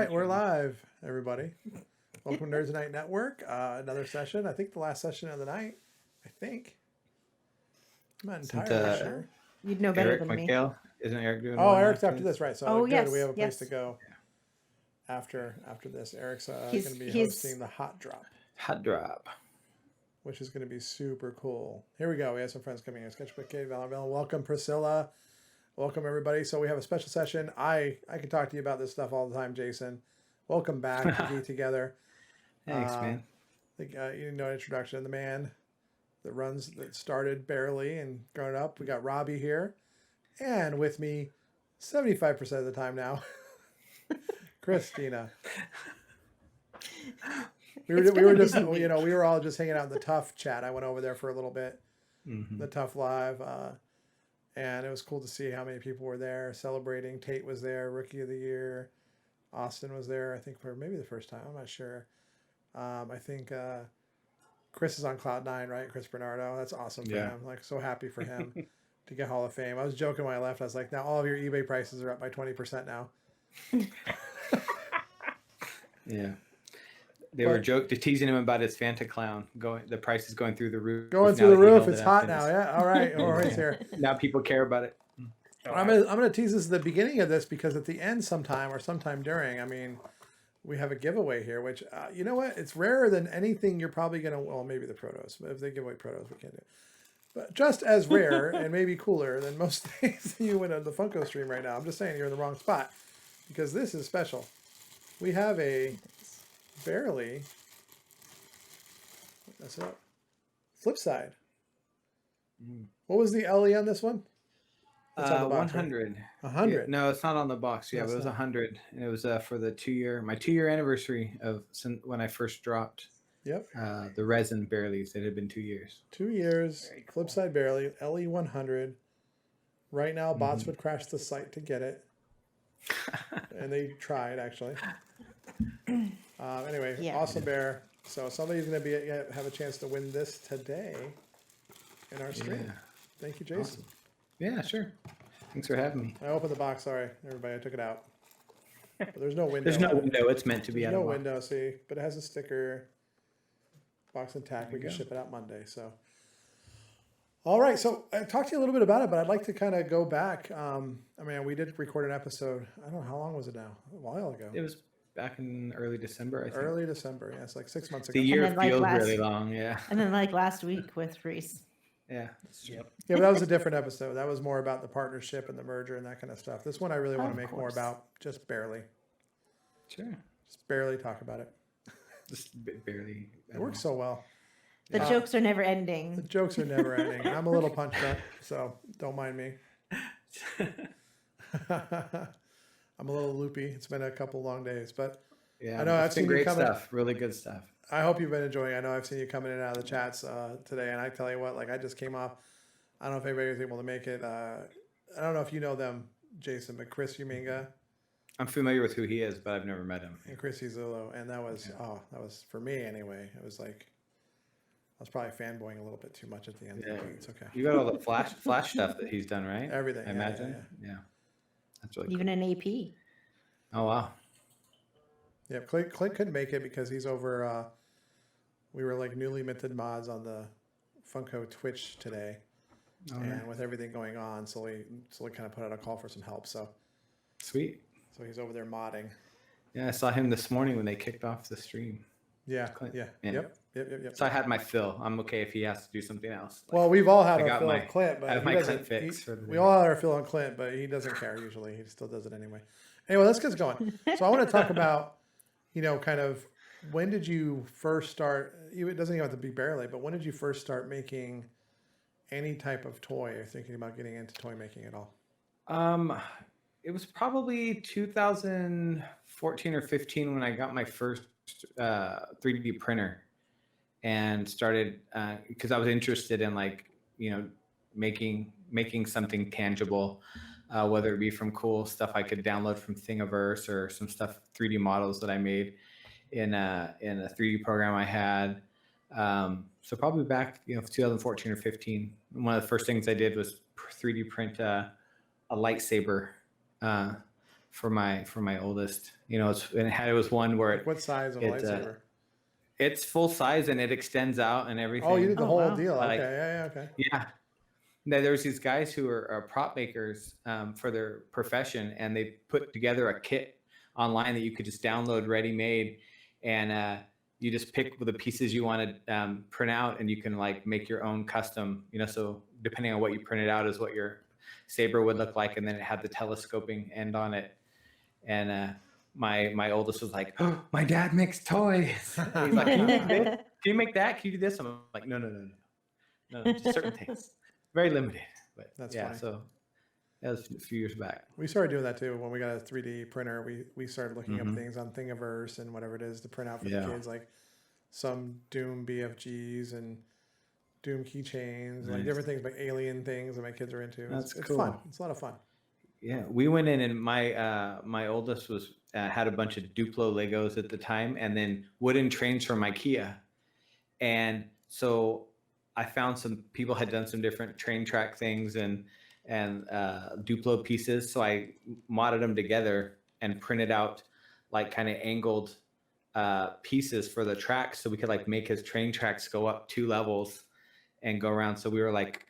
right, we're live, everybody. Welcome to Nerds Night Network. Another session. I think the last session of the night. I think. I'm not entirely sure. You'd know better Eric than me. McHale? Isn't Eric doing Oh, one Eric's after this, right? So Oh, good. yes, We have a place yes. to go after this. Eric's going to be hosting the Hot Drop, Hot Drop. which is going to be super cool. Here we go. We have some friends coming in. Sketchbook Kate, Valorville. Welcome, Priscilla. Welcome, everybody. So we have a special session. I can talk to you about this stuff all the time, Jason. Welcome back to Geek Together. Thanks, man. You know, introduction of the man that started barely and grown up. We got Robbie here, and with me, 75% of the time now, Christina. We were all just hanging out in the Tough chat. I went over there for a little bit, the Tough Live, and it was cool to see how many people were there celebrating. Tate was there, Rookie of the Year. Austin was there, I think, for maybe the first time. I'm not sure. I think Chris is on Cloud 9, right? Chris Bernardo. That's awesome for him. Like, so happy for him to get Hall of Fame. I was joking when I left. I was like, now all of your eBay prices are up by 20% now. Yeah. They were teasing him about his Fanta clown. The price is going through the roof. Going through the roof. It's hot now. Yeah. All right. It's here. Now people care about it. I'm gonna tease this at the beginning of this because at the end sometime during, I mean, we have a giveaway here, which you know what? It's rarer than anything you're probably gonna. Well, maybe the Protos, but if they give away Protos, we can't do it. But just as rare and maybe cooler than most things you win on the Funko stream right now. I'm just saying you're in the wrong spot because this is special. We have a barely. That's it. Flip side. What was the LE on this one? 100. 100. No, it's not on the box. Yeah, but it was 100. And it was for the my 2-year anniversary of when I first dropped. Yep. The resin barrelies. It had been 2 years. 2 years. Cool. Flipside barely. LE 100. Right now, bots would crash the site to get it, and they tried actually. Anyway, awesome bear. So somebody's going to have a chance to win this today in our stream. Yeah. Thank you, Jason. Awesome. Yeah, sure. Thanks for having me. I opened the box. Sorry, everybody. I took it out. But there's no window. There's no window. It's meant to be out of the box. No window, see. But it has a sticker. Box intact. We can ship it out Monday. So, all right. So I talked to you a little bit about it, but I'd like to kind of go back. I mean, we did record an episode. I don't know. How long was it now? A while ago. It was back in early December, I think. Early December. Yeah, it's like 6 months ago. The year feels really long. Yeah. And then like last week with Reese. Yeah, that's true. Yeah, but that was a different episode. That was more about the partnership and the merger and that kind of stuff. This one I really want to make more about, just barely. Sure. Just barely talk about it. Just barely. It works so well. The jokes are never ending. The jokes are never ending. I'm a little punched up, so don't mind me. I'm a little loopy. It's been a couple long days, but yeah, I know I've seen great stuff. Really good stuff. I hope you've been enjoying it. I know I've seen you coming in and out of the chats today, and I tell you what, like I just came off. I don't know if anybody was able to make it. I don't know if you know them, Jason, but Chris Uminga. I'm familiar with who he is, but I've never met him. And Chris Izzulo, and that was that was for me anyway. It was like I was probably fanboying a little bit too much at the end. Yeah. It's okay. You got all the flash stuff that he's done, right? Everything. I imagine. Yeah. That's really even cool. an AP. Oh wow. Yeah, Clint couldn't make it because he's over. We were like newly minted mods on the Funko Twitch today, and with everything going on, so we kind of put out a call for some help. So sweet. So he's over there modding. Yeah, I saw him this morning when they kicked off the stream. Yeah, Clint. yeah, yep. So I had my fill. I'm okay if he has to do something else. Well, we've all had our fill on Clint, but I have my Clint fix. We all had our fill on Clint, but he doesn't care usually. He still does it anyway. Anyway, let's get going. So I want to talk about, kind of when did you first start? It doesn't even have to be barely, but when did you first start making any type of toy or thinking about getting into toy making at all? It was probably 2014 or 15 when I got my first 3D printer and started because I was interested in making something tangible, whether it be from cool stuff I could download from Thingiverse or some stuff 3D models that I made in a 3D program I had. So probably back 2014 or 15. One of the first things I did was 3D print a lightsaber for my oldest. It was one where Like what size of a lightsaber? It's full size and it extends out and everything. Oh, you did the whole wow. deal. Like, Okay, okay. Yeah. Now, there's these guys who are prop makers for their profession, and they put together a kit online that you could just download ready-made, and you just pick the pieces you want to print out, and you can like make your own custom. So depending on what you printed out is what your saber would look like, and then it had the telescoping end on it. And my oldest was like, "Oh, my dad makes toys." And he's like, "Can you make this? Can you make that? Can you do this?" I'm like, "No, just certain things." Very limited, but That's yeah. funny. So that was a few years back. We started doing that too when we got a 3D printer. We started looking up Mhm. things on Thingiverse and whatever it is to print out for Yeah. the kids, like some Doom BFGs and Doom keychains, like Nice. different things, like alien things that my kids are into. That's It's cool. fun. It's a lot of fun. Yeah, we went in, and my oldest was had a bunch of Duplo Legos at the time, and then wooden trains from IKEA, and so I found some people had done some different train track things and Duplo pieces. So I modded them together and printed out like kind of angled pieces for the tracks, so we could like make his train tracks go up 2 levels and go around. So we were like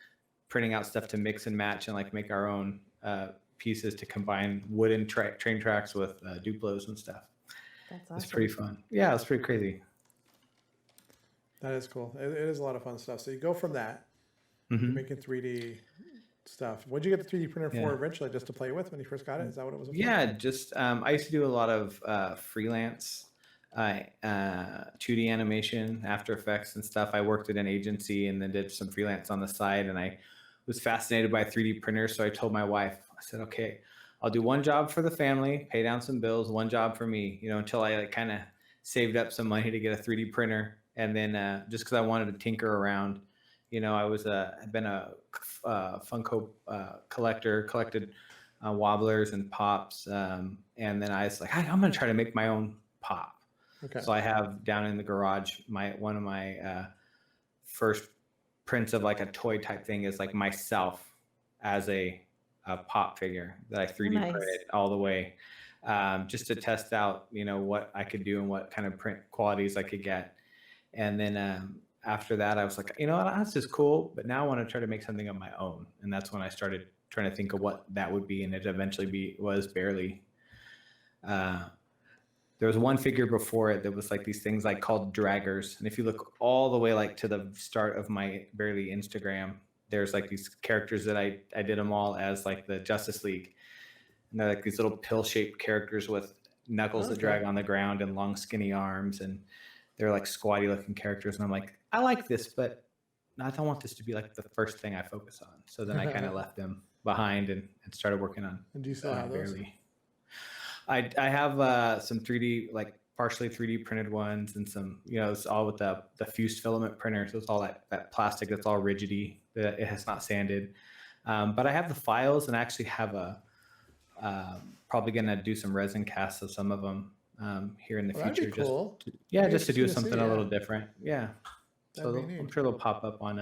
printing out stuff to mix and match and like make our own pieces to combine wooden train tracks with Duplos and stuff. That's awesome. It's pretty fun. Yeah, it was pretty crazy. That is cool. It is a lot of fun stuff. So you go from that, Mhm. you're making 3D stuff. What'd you get the 3D printer for Yeah. eventually? Just to play with when you first got it? Is that what it was? For? Yeah, just I used to do a lot of freelance 2D animation, After Effects and stuff. I worked at an agency and then did some freelance on the side, and I was fascinated by 3D printers. So I told my wife, I said, "Okay, I'll do one job for the family, pay down some bills, one job for me, until I like kind of saved up some money to get a 3D printer." And then just because I wanted to tinker around, I was had been a Funko collector, collected wobblers and pops, and then I was like, I'm gonna try to make my own pop. Okay. So I have down in the garage one of my first prints of like a toy type thing is like myself as a pop figure that I 3D Nice. printed all the way, just to test out, what I could do and what kind of print qualities I could get. And then after that, I was like, that's just cool, but now I want to try to make something of my own. And that's when I started trying to think of what that would be, and it eventually was Barely. There was one figure before it that was like these things like called draggers. And if you look all the way like to the start of my Barely Instagram, there's like these characters that I did them all as like the Justice League. And they're like these little pill-shaped characters with knuckles that drag on the ground and long skinny arms, and they're like squatty looking characters. And I'm like, I like this, but I don't want this to be like the first thing I focus on. So then I kind of left them behind and started working on And do you still have those? Barely. I have some 3D, like partially 3D printed ones, and some, it's all with the fused filament printer. So it's all that plastic that's all rigidy, that it has not sanded. But I have the files, and I actually have probably going to do some resin casts of some of them here in the future. That'd be cool. Just to do interesting to something see, a little different. Yeah. That'd So be neat. I'm sure they'll pop up on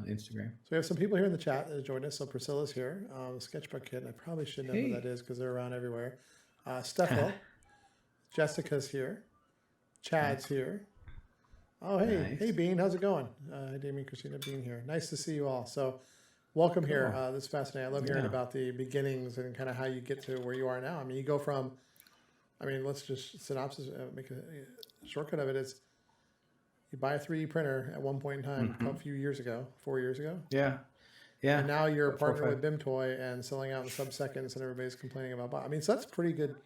Instagram. So we have some people here in the chat that joined us. So Priscilla's here, Sketchbook Kid. I probably should know who that is because they're around everywhere. Steffel, Jessica's here, Chad's here. Oh, hey, Nice. hey, Bean, how's it going? Damien, Christina, Bean here. Nice to see you all. So welcome here. This is fascinating. I love hearing about the beginnings and kind of how you get to where you are now. I mean, you go from, let's just synopsis, make a shortcut of it. It's you buy a 3D printer at one point in time, a few years ago, 4 years ago. Yeah. Yeah. And now you're a About 4 or partner with Bimtoy and selling out in sub-seconds, and everybody's complaining about bot. So that's pretty good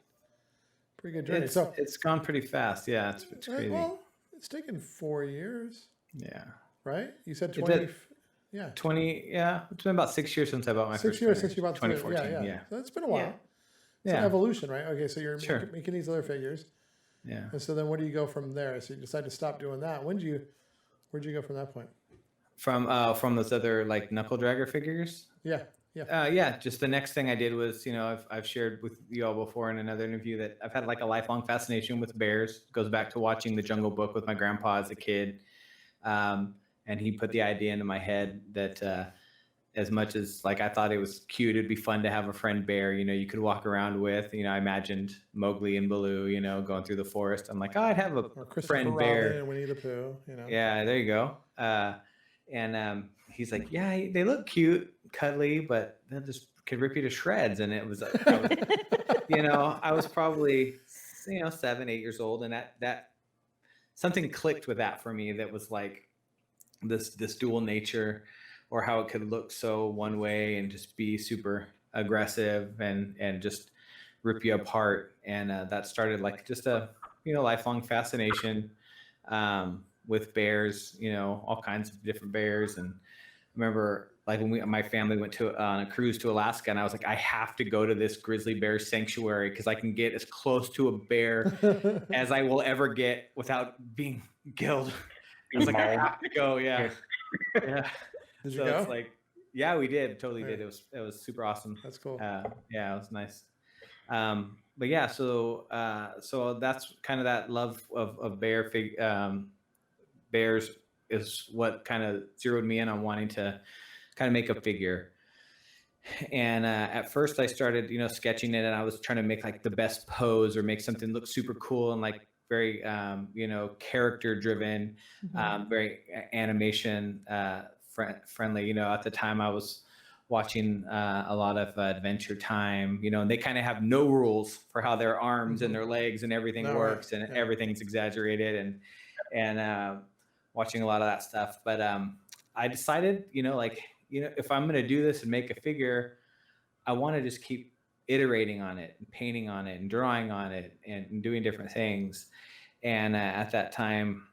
journey. It's gone pretty fast. Yeah, it's crazy. Well, it's taken 4 years, Yeah. right? You said It 20. did. Yeah, 20. Yeah, it's been about 6 years since I bought my 6 first years printer. since you bought the 2014. Yeah. So it's been a while. Yeah. It's an evolution, right? Okay, so you're Sure. making these other figures, Yeah. and so then where do you go from there? So you decide to stop doing that. Where'd you go from that point? From those other like knuckle dragger figures. Yeah. Just the next thing I did was, I've shared with you all before in another interview that I've had like a lifelong fascination with bears. It goes back to watching The Jungle Book with my grandpa as a kid. And he put the idea into my head that as much as like I thought it was cute, it'd be fun to have a friend bear, you could walk around with. I imagined Mowgli and Baloo, going through the forest. I'm like, oh, I'd have a Or Christopher friend Robin bear. and Winnie the Pooh, Yeah, there you go. And he's like, yeah, they look cute, cuddly, but they just could rip you to shreds. And it was, I was probably, 7, 8 years old, and that something clicked with that for me. That was like this dual nature, or how it could look so one way and just be super aggressive and just rip you apart. And that started like just a lifelong fascination with bears, all kinds of different bears. And I remember like when my family went on a cruise to Alaska, and I was like, I have to go to this grizzly bear sanctuary because I can get as close to a bear as I will ever get without being killed. I was like, I have to go. Yeah. Yeah. Did you So go? it's like, yeah, we did. Totally Yeah. did. It was super awesome. That's cool. Yeah, it was nice. But yeah, so that's kind of that love of bears is what kind of zeroed me in on wanting to kind of make a figure. And at first I started, sketching it, and I was trying to make like the best pose or make something look super cool and like very, character driven, very animation friendly. At the time I was watching a lot of Adventure Time, and they kind of have no rules for how their arms and their legs and everything works, and everything's exaggerated, and watching a lot of that stuff. But I decided, if I'm going to do this and make a figure, I want to just keep iterating on it and painting on it and drawing on it and doing different things. And at that time,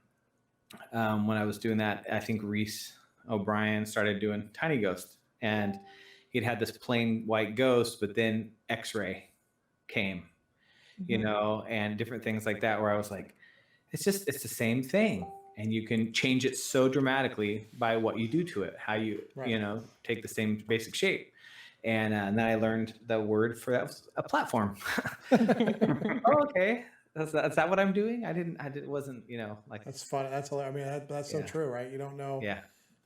when I was doing that, I think Reese O'Brien started doing Tiny Ghost, and he'd had this plain white ghost, but then X-ray came, and different things like that, where I was like, it's the same thing. And you can change it so dramatically by what you do to it, how you, take the same basic shape. And then I learned the word for that was a platform. Oh, okay. Is that what I'm doing? Wasn't, like. That's fun. That's hilarious. I mean, that's so true, right? You don't know. Yeah.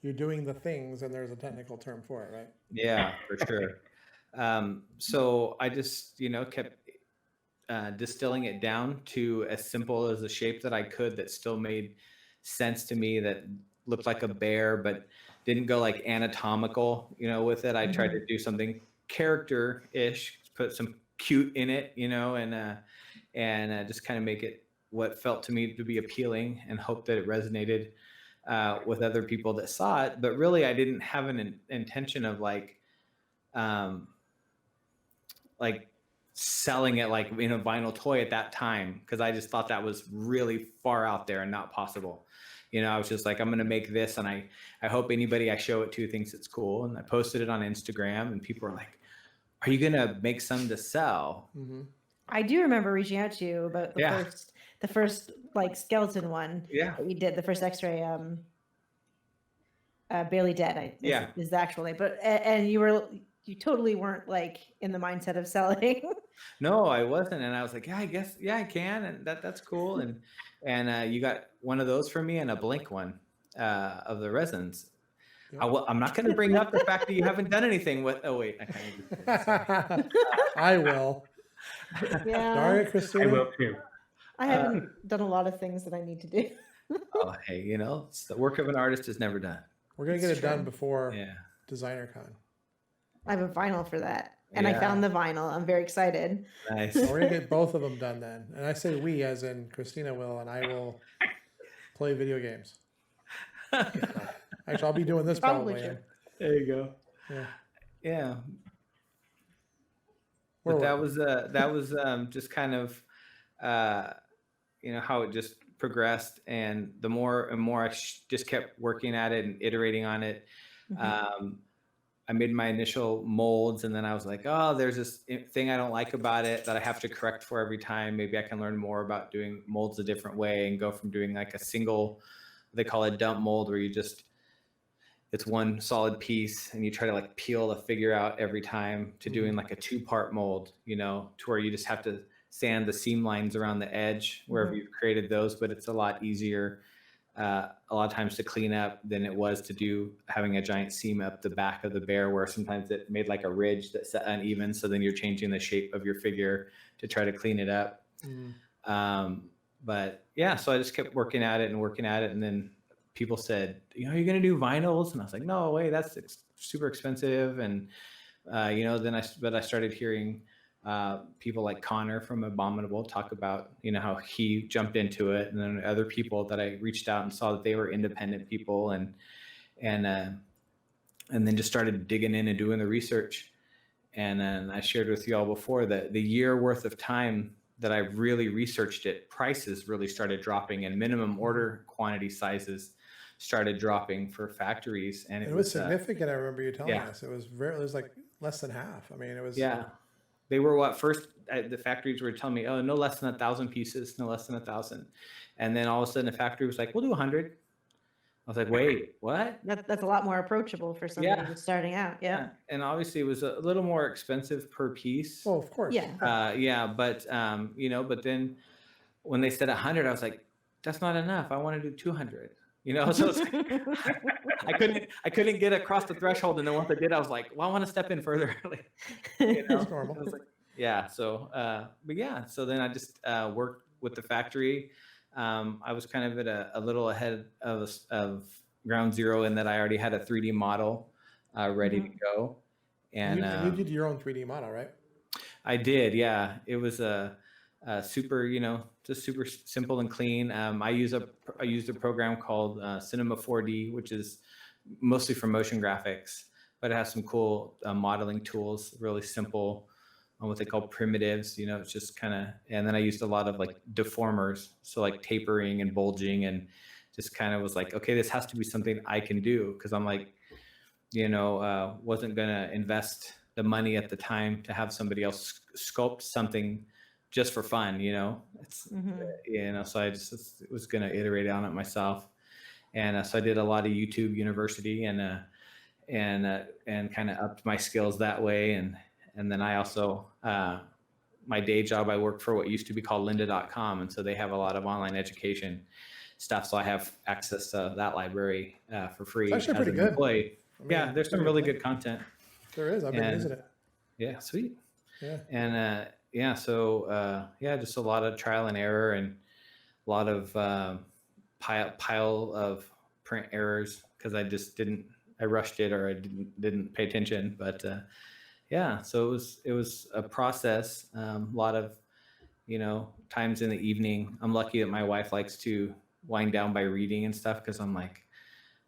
You're doing the things, and there's a technical term for it, right? Yeah, for sure. So I just, kept distilling it down to as simple as a shape that I could that still made sense to me, that looked like a bear, but didn't go like anatomical, with it. I tried to do something character-ish, put some cute in it, and just kind of make it what felt to me to be appealing, and hope that it resonated with other people that saw it. But really, I didn't have an intention of like selling it like in a vinyl toy at that time, because I just thought that was really far out there and not possible. I was just like, I'm going to make this, and I hope anybody I show it to thinks it's cool. And I posted it on Instagram, and people were like, are you going to make some to sell? I do remember reaching out to you about the first like skeleton one. Yeah. That you did, the first X-ray, Barely Dead. Is the actual name. But, and you totally weren't like in the mindset of selling. No, I wasn't. And I was like, yeah, I guess, yeah, I can. And that's cool. And you got one of those for me, and a blank one of the resins. I'm not going to bring up the fact that you haven't done anything with. Oh wait, I can't. I will. Yeah. Sorry, Christina. I will too. I haven't done a lot of things that I need to do. Oh, hey, it's the work of an artist is never done. We're gonna get it done before Yeah. Designer Con. I have a vinyl for that. And I found the vinyl. I'm very excited. Nice. So we're gonna get both of them done then. And I say we, as in Christina will, and I will play video games. Actually, I'll be doing this Probably probably. true. There you go. Yeah. Yeah. Where But that were was just kind of how it just progressed, and the more and more I just kept working at it and iterating on it. I made my initial molds, and then I was like, oh, there's this thing I don't like about it that I have to correct for every time. Maybe I can learn more about doing molds a different way, and go from doing like a single, they call it dump mold, where it's one solid piece and you try to like peel the figure out every time, to doing like a 2-part mold, to where you just have to sand the seam lines around the edge wherever you've created those, but it's a lot easier a lot of times to clean up than it was to do having a giant seam up the back of the bear, where sometimes it made like a ridge that's uneven. So then you're changing the shape of your figure to try to clean it up. But yeah, so I just kept working at it. And then people said, you're going to do vinyls? And I was like, no way, that's super expensive. And, then I started hearing people like Connor from Abominable talk about, how he jumped into it. And then other people that I reached out and saw that they were independent people and then just started digging in and doing the research. And then I shared with you all before that the year worth of time that I really researched it, prices really started dropping and minimum order quantity sizes started dropping for factories. And it was significant. I remember you telling us it was like less than half. I mean, it was. Yeah. They were first the factories were telling me, oh, no less than 1,000 pieces, no less than 1,000. And then all of a sudden the factory was like, we'll do 100. I was like, wait, what? That's a lot more approachable for somebody who's starting out. Yeah. And obviously it was a little more expensive per piece. Oh, of course. Yeah. But but then when they said 100, I was like, that's not enough. I want to do 200. So it's like, I couldn't get across the threshold. And then once I did, I was like, well, I want to step in further. That's normal. I was like, yeah. So, so then I just worked with the factory. I was kind of at a little ahead of ground zero in that I already had a 3D model ready to go. And you did your own 3D model, right? I did. Yeah. It was super, just super simple and clean. I used a program called Cinema 4D, which is mostly for motion graphics, but it has some cool modeling tools, really simple, what they call primitives, it's just kind of, and then I used a lot of like deformers. So like tapering and bulging, and just kind of was like, okay, this has to be something I can do. Cause I'm like, wasn't going to invest the money at the time to have somebody else sculpt something just for fun, it's, so I just was going to iterate on it myself. And so I did a lot of YouTube University and kind of upped my skills that way. And then I also, my day job, I work for what used to be called lynda.com. And so they have a lot of online education stuff. So I have access to that library for free. It's actually pretty good. Employee. I mean, there's some really good content. There is. I've been using it. Yeah, sweet. Yeah. And so just a lot of trial and error and a lot of pile of print errors because I rushed it or I didn't pay attention. But so it was a process. A lot of times in the evening. I'm lucky that my wife likes to wind down by reading and stuff because I'm like,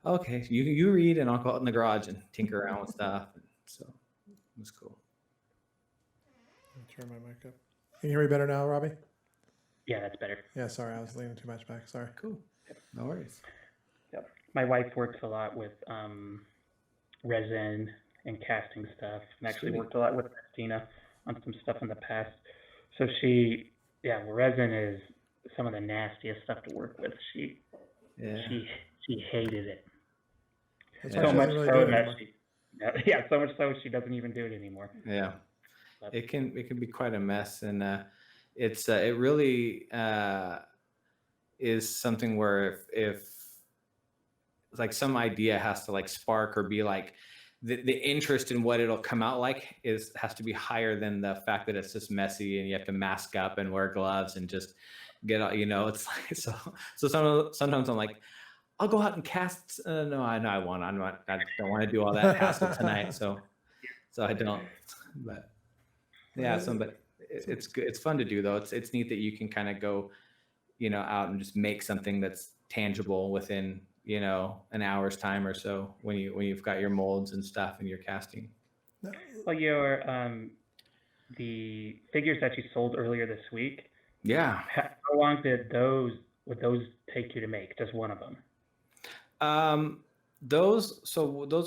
okay, you read and I'll go out in the garage and tinker around with stuff. And so it was cool. I'll turn my mic up. Can you hear me better now, Robbie? Yeah, that's better. Yeah, sorry, I was leaning too much back. Sorry. Cool. No worries. Yep. My wife works a lot with resin and casting stuff, and actually worked a lot with Christina on some stuff in the past. So resin is some of the nastiest stuff to work with. She hated it. So much so that so much so she doesn't even do it anymore. Yeah. It can be quite a mess, and it really is something where if like some idea has to like spark or be like the interest in what it'll come out like has to be higher than the fact that it's just messy and you have to mask up and wear gloves and just get out. It's like so sometimes I'm like, I'll go out and cast. No, I won't. I don't want to do all that hassle tonight. So I don't. But yeah, but it's good. It's fun to do though. It's neat that you can kind of go, out and just make something that's tangible within, an hour's time or so when you've got your molds and stuff and you're casting. Well, your the figures that you sold earlier this week. Yeah. How long would those take you to make? Just one of them? Those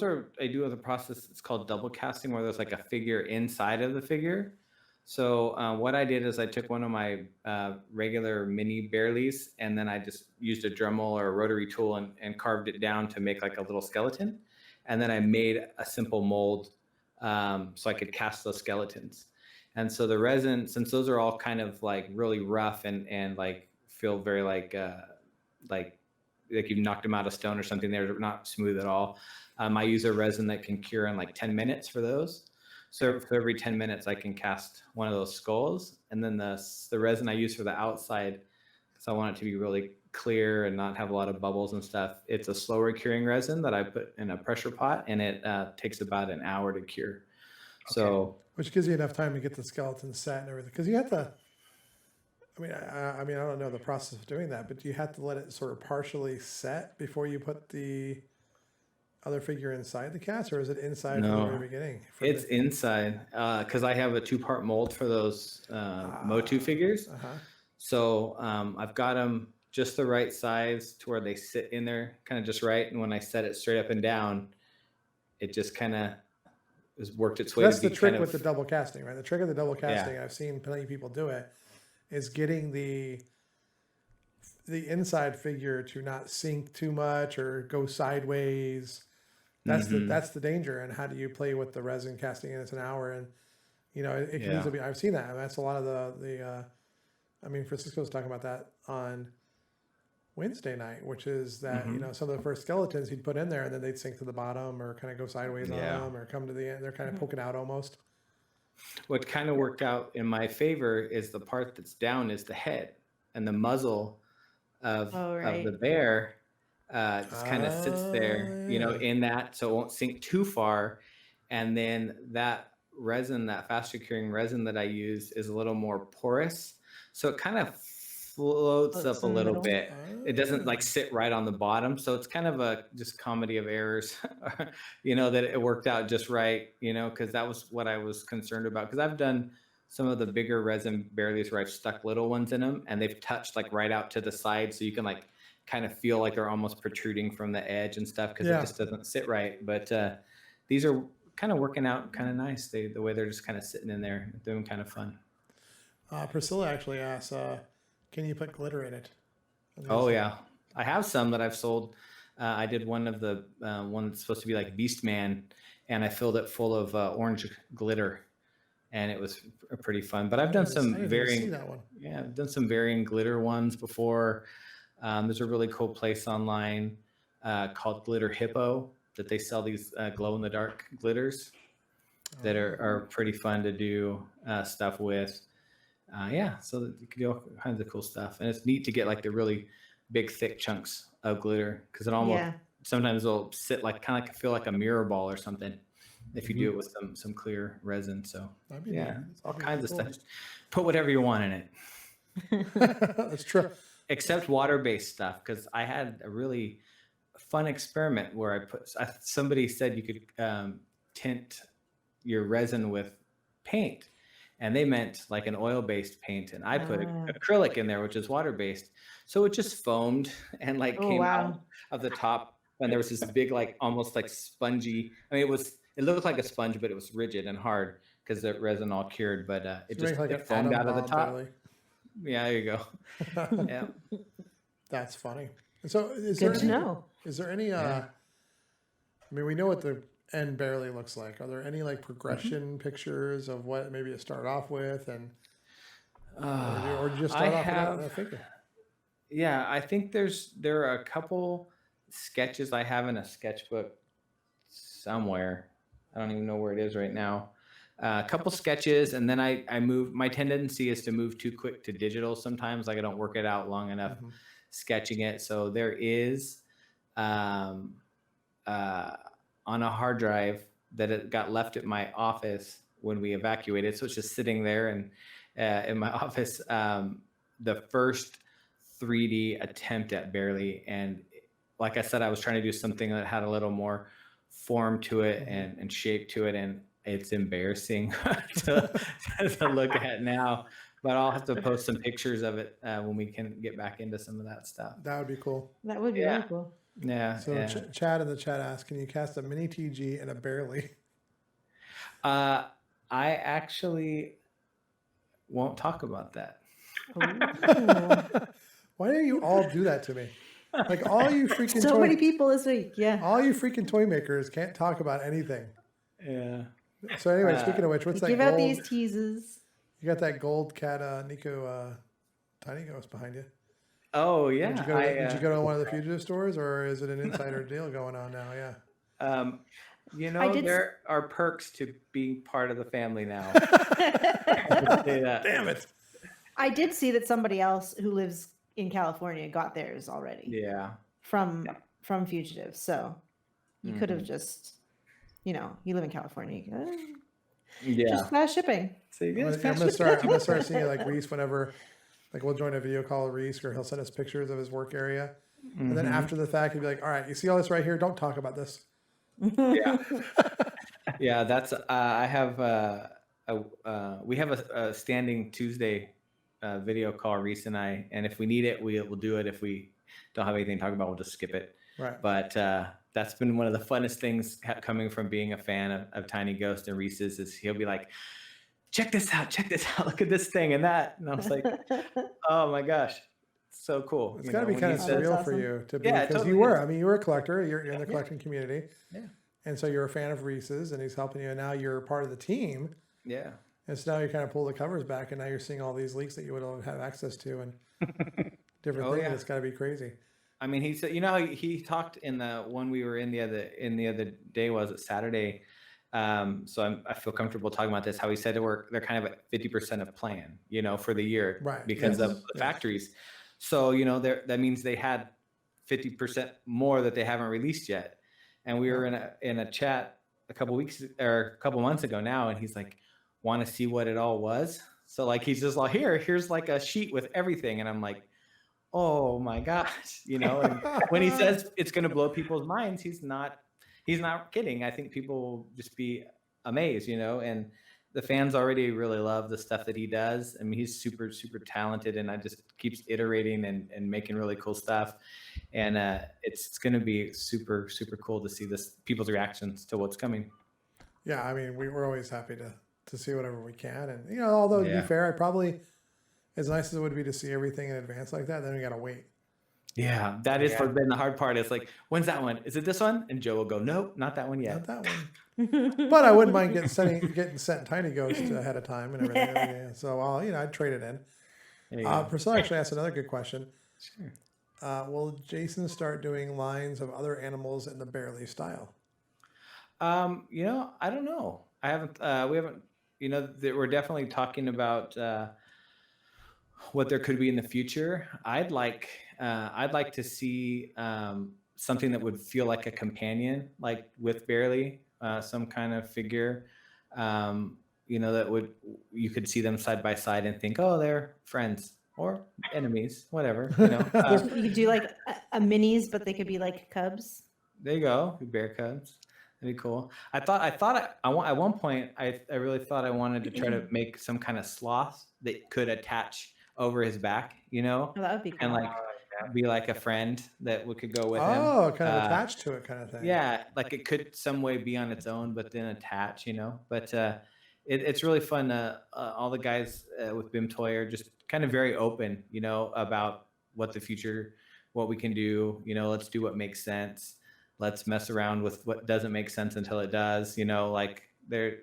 are, I do have a process. It's called double casting, where there's like a figure inside of the figure. So what I did is I took one of my regular mini Bearleys, and then I just used a Dremel or a rotary tool and carved it down to make like a little skeleton. And then I made a simple mold so I could cast those skeletons. And so the resin, since those are all kind of like really rough and like feel very like like you've knocked them out of stone or something. They're not smooth at all. I use a resin that can cure in like 10 minutes for those. So for every 10 minutes, I can cast one of those skulls. And then the resin I use for the outside, because I want it to be really clear and not have a lot of bubbles and stuff. It's a slower curing resin that I put in a pressure pot, and it takes about an hour to cure. Okay. So, which gives you enough time to get the skeleton set and everything. Because you have to, I don't know the process of doing that, but you have to let it sort of partially set before you put the other figure inside the cast, or is it inside from the very beginning? It's inside, because I have a 2-part mold for those Motu figures. So I've got them just the right size to where they sit in there kind of just right. And when I set it straight up and down, it just kind of has worked its way. That's the trick with the double casting, right? The trick of the double casting, I've seen plenty of people do it, is getting the inside figure to not sink too much or go sideways. That's the danger. And how do you play with the resin casting? And it's an hour, and it can easily be. I've seen that. And that's a lot of the Francisco was talking about that on Wednesday night, which is that some of the first skeletons he'd put in there, and then they'd sink to the bottom or kind of go sideways on them or come to the end. They're kind of poking out almost. What kind of worked out in my favor is the part that's down is the head, and the muzzle of the bear just kind of sits there, in that, so it won't sink too far. And then that resin, that faster curing resin that I use, is a little more porous, so it kind of floats up a little bit. It doesn't like sit right on the bottom, so it's kind of a just comedy of errors, that it worked out just right, because that was what I was concerned about. Because I've done some of the bigger resin barrelies where I've stuck little ones in them, and they've touched like right out to the side, so you can like kind of feel like they're almost protruding from the edge and stuff, because it just doesn't sit right. But these are kind of working out kind of nice. The way they're just kind of sitting in there, doing kind of fun. Priscilla actually asked, can you put glitter in it? Oh yeah, I have some that I've sold. I did one of the one that's supposed to be like Beast Man, and I filled it full of orange glitter, and it was pretty fun. But I've done some varying, I've done some varying glitter ones before. There's a really cool place online called Glitter Hippo that they sell these glow in the dark glitters that are pretty fun to do stuff with. So you can do all kinds of cool stuff, and it's neat to get like the really big thick chunks of glitter, because it almost sometimes it'll sit like kind of like feel like a mirror ball or something if you do it with some clear resin. So all kinds of stuff. Put whatever you want in it. That's true. Except water-based stuff, because I had a really fun experiment where somebody said you could tint your resin with paint, and they meant like an oil-based paint, and I put acrylic in there, which is water-based. So it just foamed and like came out of the top, and there was this big, like almost like spongy. I mean, it looked like a sponge, but it was rigid and hard because the resin all cured. But it foamed out of the top. Really. Yeah, there you go. Yeah, that's funny. So is there any? We know what the end barely looks like. Are there any like progression pictures of what maybe it started off with, and or just start off with a figure? Yeah, I think there are a couple sketches I have in a sketchbook somewhere. I don't even know where it is right now. A couple sketches, and then I move. My tendency is to move too quick to digital sometimes. Like I don't work it out long enough sketching it. So there is on a hard drive that it got left at my office when we evacuated. So it's just sitting there and in my office. The first 3D attempt at Barely, and like I said, I was trying to do something that had a little more form to it and shape to it, and it's embarrassing to look at now, but I'll have to post some pictures of it when we can get back into some of that stuff. That would be cool. That would be really cool. Yeah. So Chad in the chat asked, can you cast a mini TG and a Barely? I actually won't talk about that. Why do you all do that to me? Like all you freaking many people this week. Yeah. All you freaking toy makers can't talk about anything. Yeah. So anyway, speaking of which, what's that give gold? Out these teases. You got that gold cat, Nico, Tiny Ghost behind you. Oh yeah. Did you go to one of the fugitive stores, or is it an insider deal going on now? Yeah. There are perks to being part of the family now. Damn it. I did see that somebody else who lives in California got theirs already. Yeah. From Fugitive. So you could have just, you live in California. You can, just fast shipping. So I'm gonna start seeing like Reese whenever, like we'll join a video call with Reese, or he'll send us pictures of his work area, and then after the fact he'll be like, "All right, you see all this right here? Don't talk about this." Yeah. Yeah, that's I have we have a standing Tuesday video call, Reese and I, and if we need it, we'll do it. If we don't have anything to talk about, we'll just skip it. Right. But that's been one of the funnest things coming from being a fan of Tiny Ghost and Reese's, is he'll be like, check this out, look at this thing and that. And I was like, oh my gosh, so cool. It's got to be kind of surreal for you to be, because totally you were a collector, you're in the collecting community. Yeah. And so you're a fan of Reese's, and he's helping you, and now you're part of the team. Yeah. And so now you kind of pull the covers back, and now you're seeing all these leaks that you would have access to, and different things. Yeah. It's got to be crazy. I mean, he said, he talked in the one we were in the other day, was it Saturday? So I feel comfortable talking about this. How he said they're kind of at 50% of plan, for the year, right? Because of the factories. So that means they had 50% more that they haven't released yet. And we were in a chat a couple months ago now, and he's like, want to see what it all was? So like he's just like, here's like a sheet with everything, and I'm like, oh my gosh, And when he says it's going to blow people's minds, he's not kidding. I think people will just be amazed, and the fans already really love the stuff that he does. I mean, he's super, super talented, and I just keeps iterating and making really cool stuff. And it's going to be super, super cool to see people's reactions to what's coming. Yeah. I mean, we're always happy to see whatever we can. And, although to be fair, I probably, as nice as it would be to see everything in advance like that, then we got to wait. Yeah, that is been the hard part. It's like, when's that one? Is it this one? And Joe will go, nope, not that one yet. Not that one. But I wouldn't mind getting sent Tiny Ghost ahead of time and everything. Yeah. So I'd trade it in. Priscilla actually asked another good question. Sure. Will Jason start doing lines of other animals in the Bearly style? I don't know. I haven't. We haven't. We're definitely talking about what there could be in the future. I'd like to see something that would feel like a companion, like with Bearly, some kind of figure, that you could see them side by side and think, oh, they're friends or enemies, whatever. You could do like a minis, but they could be like cubs. There you go, bear cubs. That'd be cool. At one point, I really thought I wanted to try to make some kind of sloth that could attach over his back, Oh, that would be cool. And like be like a friend that could go with him. Oh, kind of attached to it kind of thing. Yeah, like it could some way be on its own, but then attach, But it's really fun. All the guys with Bimtoy are just kind of very open, about what the future, what we can do. Let's do what makes sense. Let's mess around with what doesn't make sense until it does. Like they're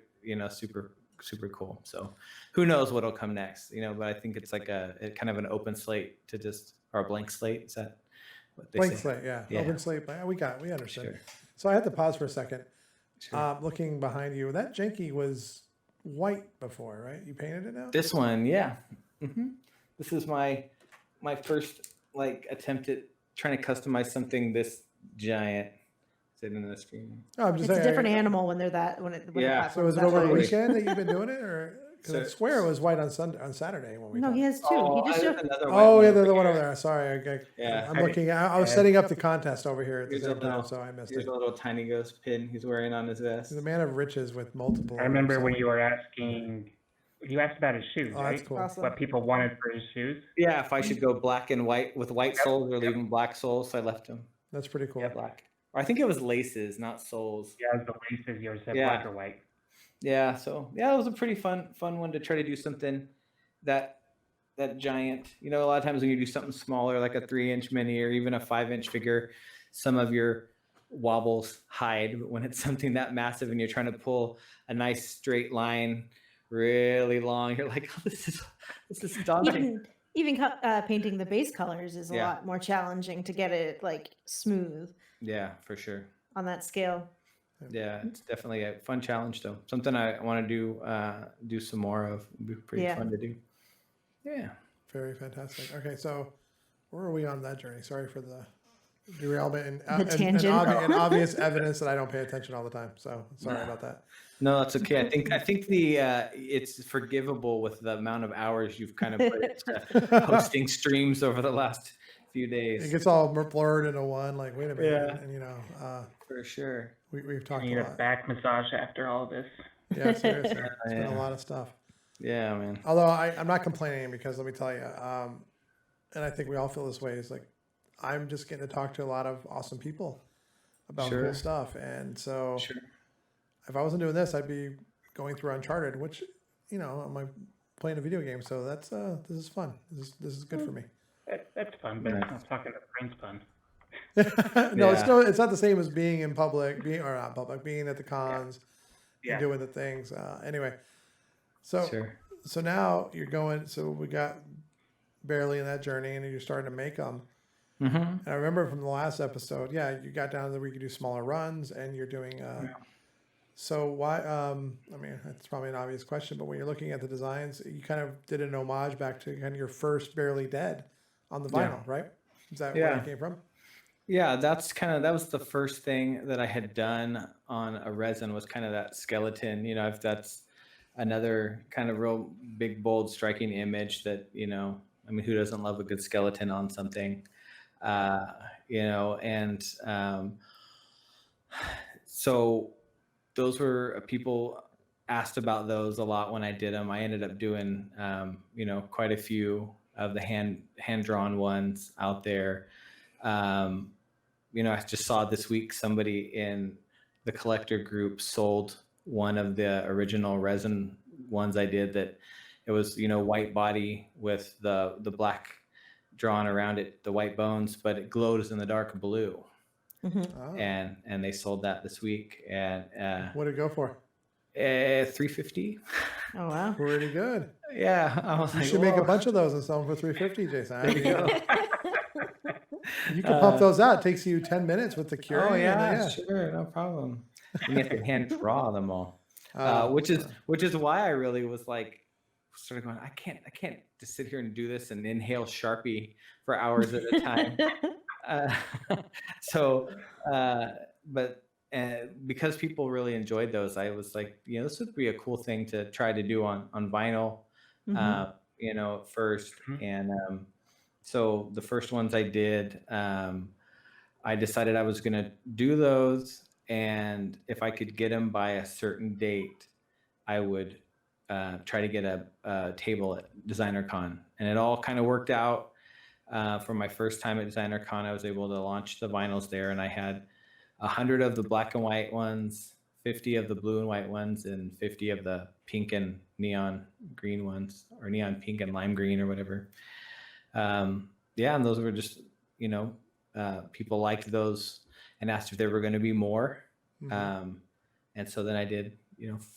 super, super cool. So who knows what'll come next, but I think it's like a kind of an open slate or a blank slate. Is that what they say? Blank slate, yeah. Open slate. We understood. Sure. So I had to pause for a second. Sure. Looking behind you, that Janky was white before, right? You painted it now? This one, yeah. Mm-hmm. This is my first attempt at trying to customize something this giant. Sitting in the screen. Oh, I'm just it's saying, a different animal when they're that. So is it over the weekend that you've been doing it, or because I swear it was white on Saturday when we? No, he has two. He just showed. Oh yeah, the one over there. Sorry, yeah. I'm looking. I was setting up the contest over here at the same time, so I missed it. Here's a little Tiny Ghost pin he's wearing on his vest. He's a man of riches with multiple. I remember when you were asking. You asked about his shoes, right? That's cool. Awesome. What people wanted for his shoes. Yeah, if I should go black and white with white soles or leave them black soles, so I left them. That's pretty cool. Yeah, black. Or I think it was laces, not soles. Yeah, the laces. Yours said black or white. Yeah, so it was a pretty fun one to try to do something that giant. A lot of times when you do something smaller, like a 3-inch mini or even a 5-inch figure, some of your wobbles hide. But when it's something that massive and you're trying to pull a nice straight line, really long, you're like, oh, this is daunting. even painting the base colors is a lot more challenging to get it like smooth. Yeah, for sure. On that scale. Yeah, it's definitely a fun challenge though. Something I want to do some more of. It'd be pretty fun to do. Yeah. Very fantastic. Okay, so where are we on that journey? Sorry for the derailment and obvious evidence that I don't pay attention all the time. So sorry about that. No, that's okay. I think the it's forgivable with the amount of hours you've kind of put into hosting streams over the last few days. It gets all blurred into one. Like, wait a minute, and for sure. We've talked a lot. Back massage after all this. Yeah, seriously, it's been a lot of stuff. Yeah, man. Although I'm not complaining because let me tell you, and I think we all feel this way. Is like I'm just getting to talk to a lot of awesome people about cool stuff, and so if I wasn't doing this, I'd be going through Uncharted, which I'm playing a video game. So that's this is fun. This is good for me. That's fun, but I'm talking to friends fun. No, it's not the same as being in public, being at the cons, and doing the things. Anyway, so now you're going. So we got barely in that journey, and you're starting to make them. Mm-hmm. And I remember from the last episode, you got down to where you could do smaller runs, and you're doing. So why? I mean, it's probably an obvious question, but when you're looking at the designs, you kind of did an homage back to kind of your first Barely Dead on the vinyl, right? Is that where it came from? Yeah, that was the first thing that I had done on a resin was kind of that skeleton. If that's another kind of real big, bold, striking image that, I mean, who doesn't love a good skeleton on something? So those were people asked about those a lot when I did them. I ended up doing, quite a few of the hand-drawn ones out there. I just saw this week somebody in the collector group sold one of the original resin ones I did that it was, white body with the black drawn around it, the white bones, but it glows in the dark blue. Mm-hmm. Oh. And they sold that this week. And what did it go for? $350. Oh wow, pretty good. Yeah, I was you should make a bunch of those and sell them for $350, Jason. There you go. You can pump those out. It takes you 10 minutes with the curing. Oh yeah, sure, no problem. You have to hand draw them all, which is why I really was like, sort of going, I can't just sit here and do this and inhale Sharpie for hours at a time. But because people really enjoyed those, I was like, this would be a cool thing to try to do on vinyl, first. Mm-hmm. And so the first ones I did, I decided I was going to do those. And if I could get them by a certain date, I would try to get a table at Designer Con. And it all kind of worked out. For my first time at Designer Con, I was able to launch the vinyls there, and I had 100 of the black and white ones, 50 of the blue and white ones, and 50 of the pink and neon green ones, or neon pink and lime green or whatever. And those were just, people liked those and asked if there were going to be more. Mm-hmm. And so then I did,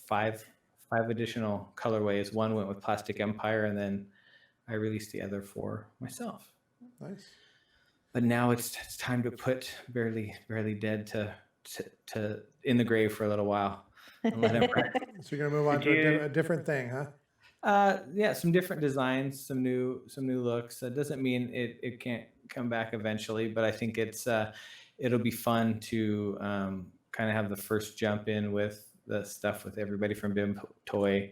five additional colorways. One went with Plastic Empire, and then I released the other 4 myself. Nice. But now it's time to put Barely Dead to in the grave for a little while. And let him So you're gonna move on to a different thing, huh? Some different designs, some new looks. That doesn't mean it can't come back eventually, but I think it'll be fun to kind of have the first jump in with the stuff with everybody from Bimtoy.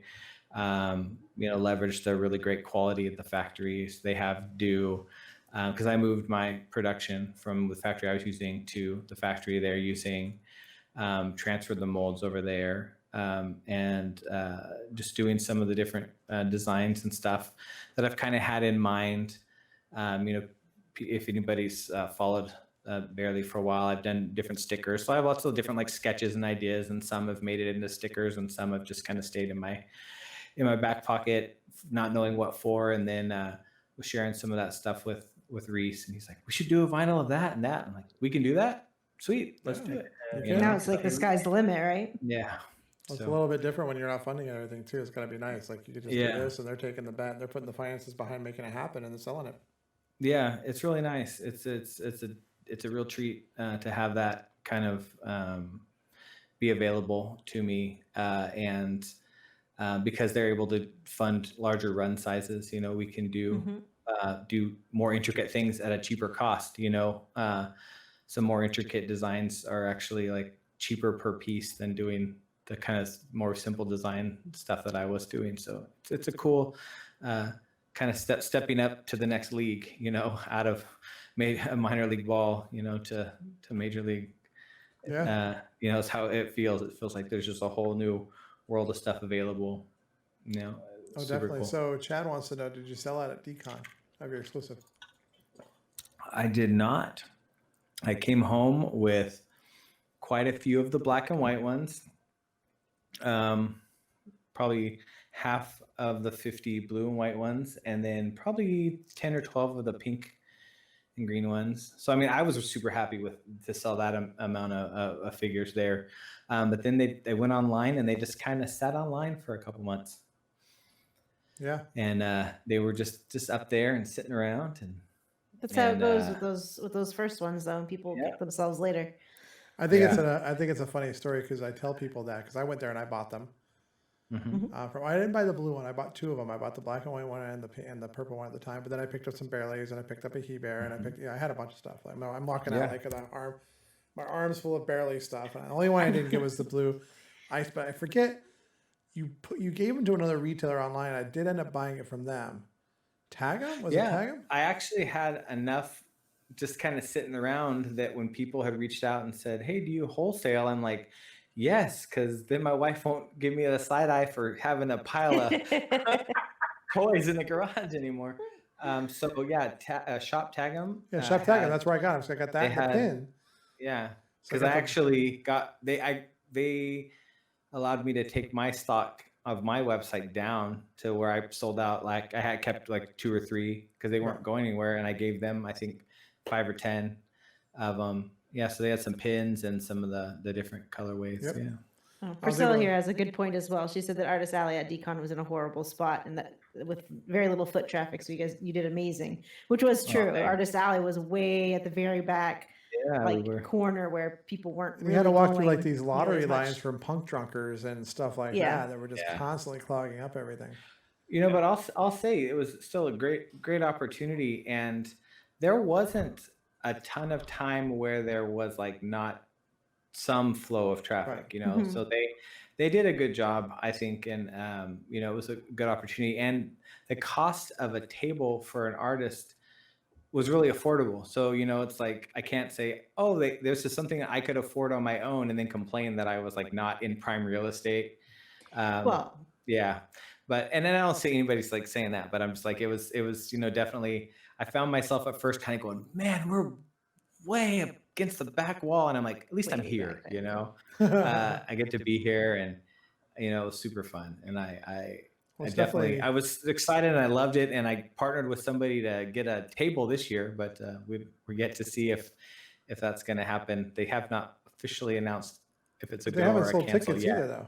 Leverage the really great quality of the factories they have due. Because I moved my production from the factory I was using to the factory they're using, transferred the molds over there, and just doing some of the different designs and stuff that I've kind of had in mind. If anybody's followed Barely for a while, I've done different stickers. So I have lots of different like sketches and ideas, and some have made it into stickers, and some have just kind of stayed in my back pocket, not knowing what for. And then was sharing some of that stuff with Reese, and he's like, we should do a vinyl of that and that. I'm like, we can do that? Sweet, let's do it. Now it's like the sky's the limit, right? Yeah. Well, it's a So little bit different when you're not funding everything too. It's got to be nice. Like you could just do this, and they're taking the bet. They're putting the finances behind making it happen, and they're selling it. yeah, it's really nice. It's a real treat to have that kind of be available to me, and because they're able to fund larger run sizes, you know, we can do more intricate things at a cheaper cost. You know, some more intricate designs are actually like cheaper per piece than doing the kind of more simple design stuff that I was doing. So it's a cool kind of stepping up to the next league, you know, out of a minor league ball, you know, to major league. Yeah. You know, it's how it feels. It feels like there's just a whole new world of stuff available. You know, Oh, super definitely. cool. So Chad wants to know, did you sell out at Decon? Have your exclusive? I did not. I came home with quite a few of the black and white ones. Probably half of the 50 blue and white ones, and then probably 10 or 12 of the pink and green ones. So, I mean, I was super happy to sell that amount of figures there. But then they went online and they just kind of sat online for a couple months. Yeah. And they were just up there and sitting around. And that's how it goes with those first ones, though. And people pick themselves later. I think it's a funny story because I tell people that because I went there and I bought them. I didn't buy the blue one. I bought two of them. I bought the black and white one and the purple one at the time. But then I picked up some Bearlays and I picked up a He Bear and I had a bunch of stuff. Like I'm walking out like my arms full of Bearlay stuff. And the only one I didn't get was the blue ice. But I forget you gave them to another retailer online. I did end up buying it from them. Tag 'em? Was it Tag 'em? I actually had enough just kind of sitting around that when people had reached out and said, "Hey, do you wholesale?" I'm like, yes, because then my wife won't give me a side eye for having a pile of toys in the garage anymore. So yeah, shop tag them. Yeah, shop tag them. That's where I got them. So I got that and the pin. Yeah, because I actually got they allowed me to take my stock of my website down to where I sold out. Like I had kept like 2 or 3 because they weren't going anywhere, and I gave them I think 5 or 10 of them. Yeah, so they had some pins and some of the different colorways. Yep. Yeah. Oh, Priscilla here has a good point as well. She said that Artist Alley at Decon was in a horrible spot and that with very little foot traffic. So you did amazing, which was true. Artist Alley was way at the very back, corner where people weren't. We had to walk through like these lottery lines from punk drunkers and stuff like that were just constantly clogging up everything. You know, but I'll say it was still a great opportunity, and there wasn't a ton of time where there was like not some flow of traffic, you know. So they did a good job, I think, and you know, it was a good opportunity, and the cost of a table for an artist was really affordable. So, you know, it's like I can't say, oh, there's just something I could afford on my own and then complain that I was like not in prime real estate. Yeah, but and then I don't see anybody's like saying that, but I'm just like it was you know, definitely I found myself at first kind of going, man, we're way up against the back wall, and I'm like, at least I'm here, you know. I get to be here, and you know, it was super fun, and I definitely I was excited and I loved it, and I partnered with somebody to get a table this year, but we're yet to see if that's going to happen. They have not officially announced if it's a go or a cancel tickets yet. either, though.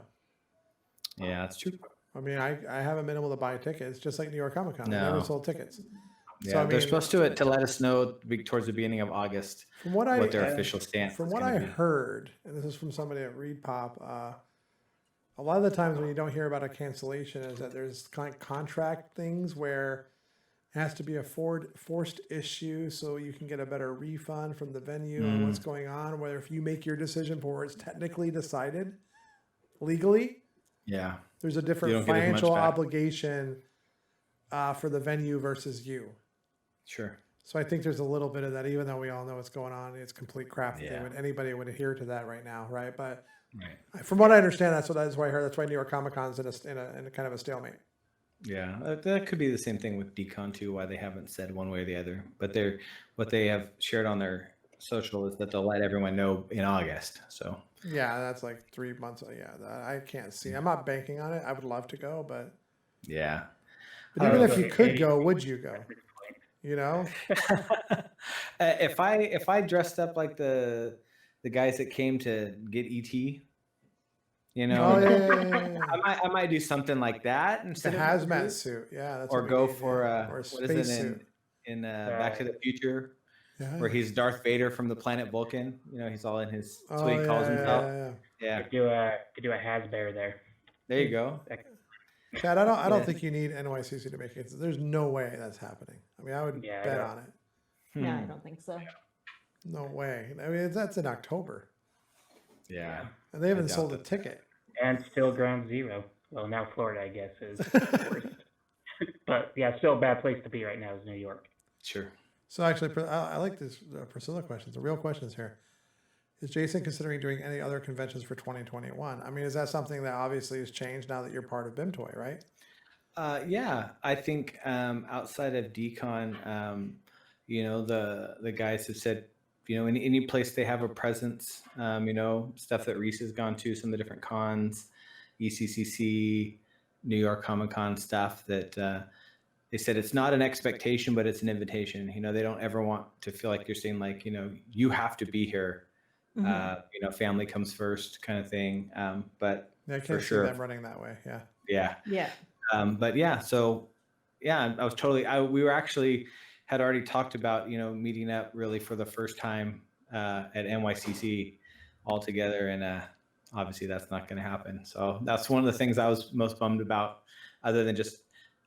Yeah, that's true. I mean, I haven't been able to buy tickets, just like New York Comic Con. They never sold tickets. Yeah, so, I mean, they're supposed to let us know towards the beginning of August what their official stance. From what I heard, and this is from somebody at Reed Pop, a lot of the times when you don't hear about a cancellation is that there's kind of contract things where it has to be a forced issue so you can get a better refund from the venue on what's going on. Whether if you make your decision before it's technically decided legally, there's a different financial obligation for the venue versus you. Sure. So I think there's a little bit of that, even though we all know what's going on. It's complete crap that anybody would adhere to that right now, right? But from what I understand, that's why I heard. That's why New York Comic Con's in a kind of a stalemate. Yeah, that could be the same thing with Decon too. Why they haven't said one way or the other, but what they have shared on their social is that they'll let everyone know in August. So yeah, that's like 3 months. Yeah, I can't see. I'm not banking on it. I would love to go, but yeah. But even if you could go, would you go? You know, if I dressed up like the guys that came to get ET, You know, Oh yeah. I might do something like that It's a instead of hazmat suit. Yeah, that's or what we go need, for yeah. Or a what is it spacesuit. in Back to the Future, Yeah. where he's Darth Vader from the planet Vulcan. You know, he's all in his. That's what Oh he calls himself. yeah. Could do a Hasbear there. There you go. Chad, I don't think you need NYCC to make it. There's no way that's happening. I mean, I would bet on it. No, I don't think so. No way. I mean, that's in October. Yeah. And they haven't sold a ticket. And still ground zero. Well, now Florida, I guess, is worse. But yeah, still a bad place to be right now is New York. Sure. So actually, I like this Priscilla questions. The real questions here. Is Jason considering doing any other conventions for 2021? I mean, is that something that obviously has changed now that you're part of Bimtoy, right? Yeah, I think outside of Decon, you know, the guys have said, you know, in any place they have a presence, you know, stuff that Reese has gone to, some of the different cons, ECCC, New York Comic Con stuff that they said it's not an expectation, but it's an invitation. You know, they don't ever want to feel like you're saying like, you know, you have to be here. You know, family comes first kind of thing. But Yeah, I can't for see sure them running that way. Yeah. Yeah. Yeah. But yeah, so yeah, I was totally, we were actually had already talked about, you know, meeting up really for the first time at NYCC all together. And obviously that's not going to happen. So that's one of the things I was most bummed about, other than just,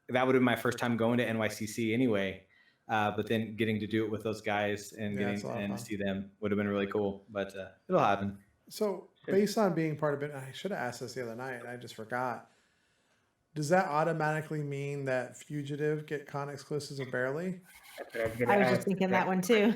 that would have been my first time going to NYCC anyway. But then getting to do it with those guys and getting and see them would have been really cool, but it'll happen. So based on being part of it, I should have asked this the other night and I just forgot. Does that automatically mean that Fugitive get con exclusives or barely? I was just thinking that one too.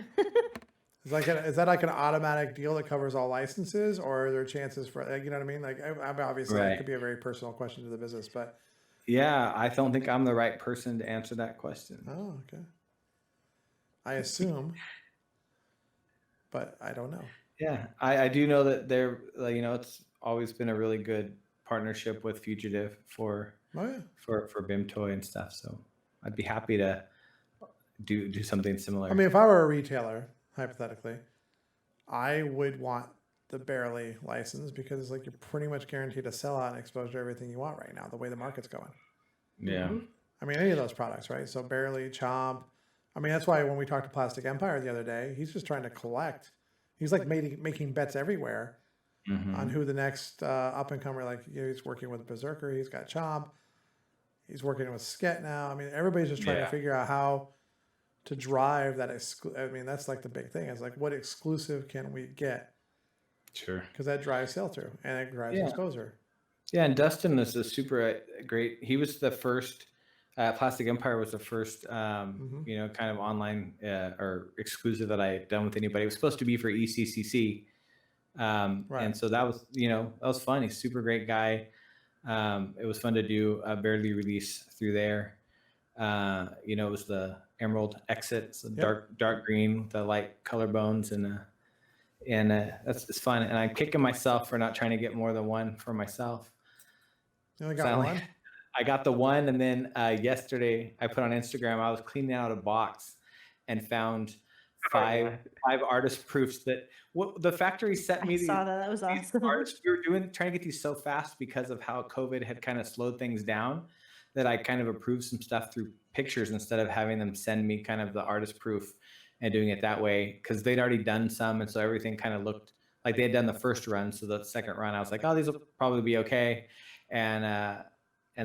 Is that like an automatic deal that covers all licenses, or are there chances for, like, you know what I mean? Like, I'm obviously it could be a very personal question to the business, but yeah, I don't think I'm the right person to answer that question. Oh, okay. I assume, but I don't know. Yeah, I do know that they're, you know, it's always been a really good partnership with Fugitive for Bimtoy and stuff. So I'd be happy to do something similar. I mean, if I were a retailer, hypothetically, I would want the barely license because it's like you're pretty much guaranteed to sell out and exposure to everything you want right now, the way the market's going. Yeah. I mean, any of those products, right? So barely, Chomp. I mean, that's why when we talked to Plastic Empire the other day, he's just trying to collect. He's like making bets everywhere on who the next up and comer. Like, you know, he's working with Berserker. He's got Chomp. He's working with Sket now. I mean, everybody's just trying to figure out how to drive that. I mean, that's like the big thing. Is like, what exclusive can we get? Sure. Because that drives sell through and it drives exposure. Yeah, and Dustin is a super great. He was the first. Plastic Empire was the first, you know, kind of online or exclusive that I had done with anybody. It was supposed to be for ECCC, and so that was, you know, that was fun. He's a super great guy. It was fun to do a barely release through there. You know, it was the Emerald Exit, so dark green with the light color bones, and it's fun. And I'm kicking myself for not trying to get more than one for myself. You only got one? I got the one, and then yesterday I put on Instagram, I was cleaning out a box and found five artist proofs that the factory sent me. I saw that. That was awesome. Artists, we were trying to get these so fast because of how COVID had kind of slowed things down, that I kind of approved some stuff through pictures instead of having them send me kind of the artist proof and doing it that way, because they'd already done some, and so everything kind of looked like they had done the first run. So the second run, I was like, oh, these will probably be okay, and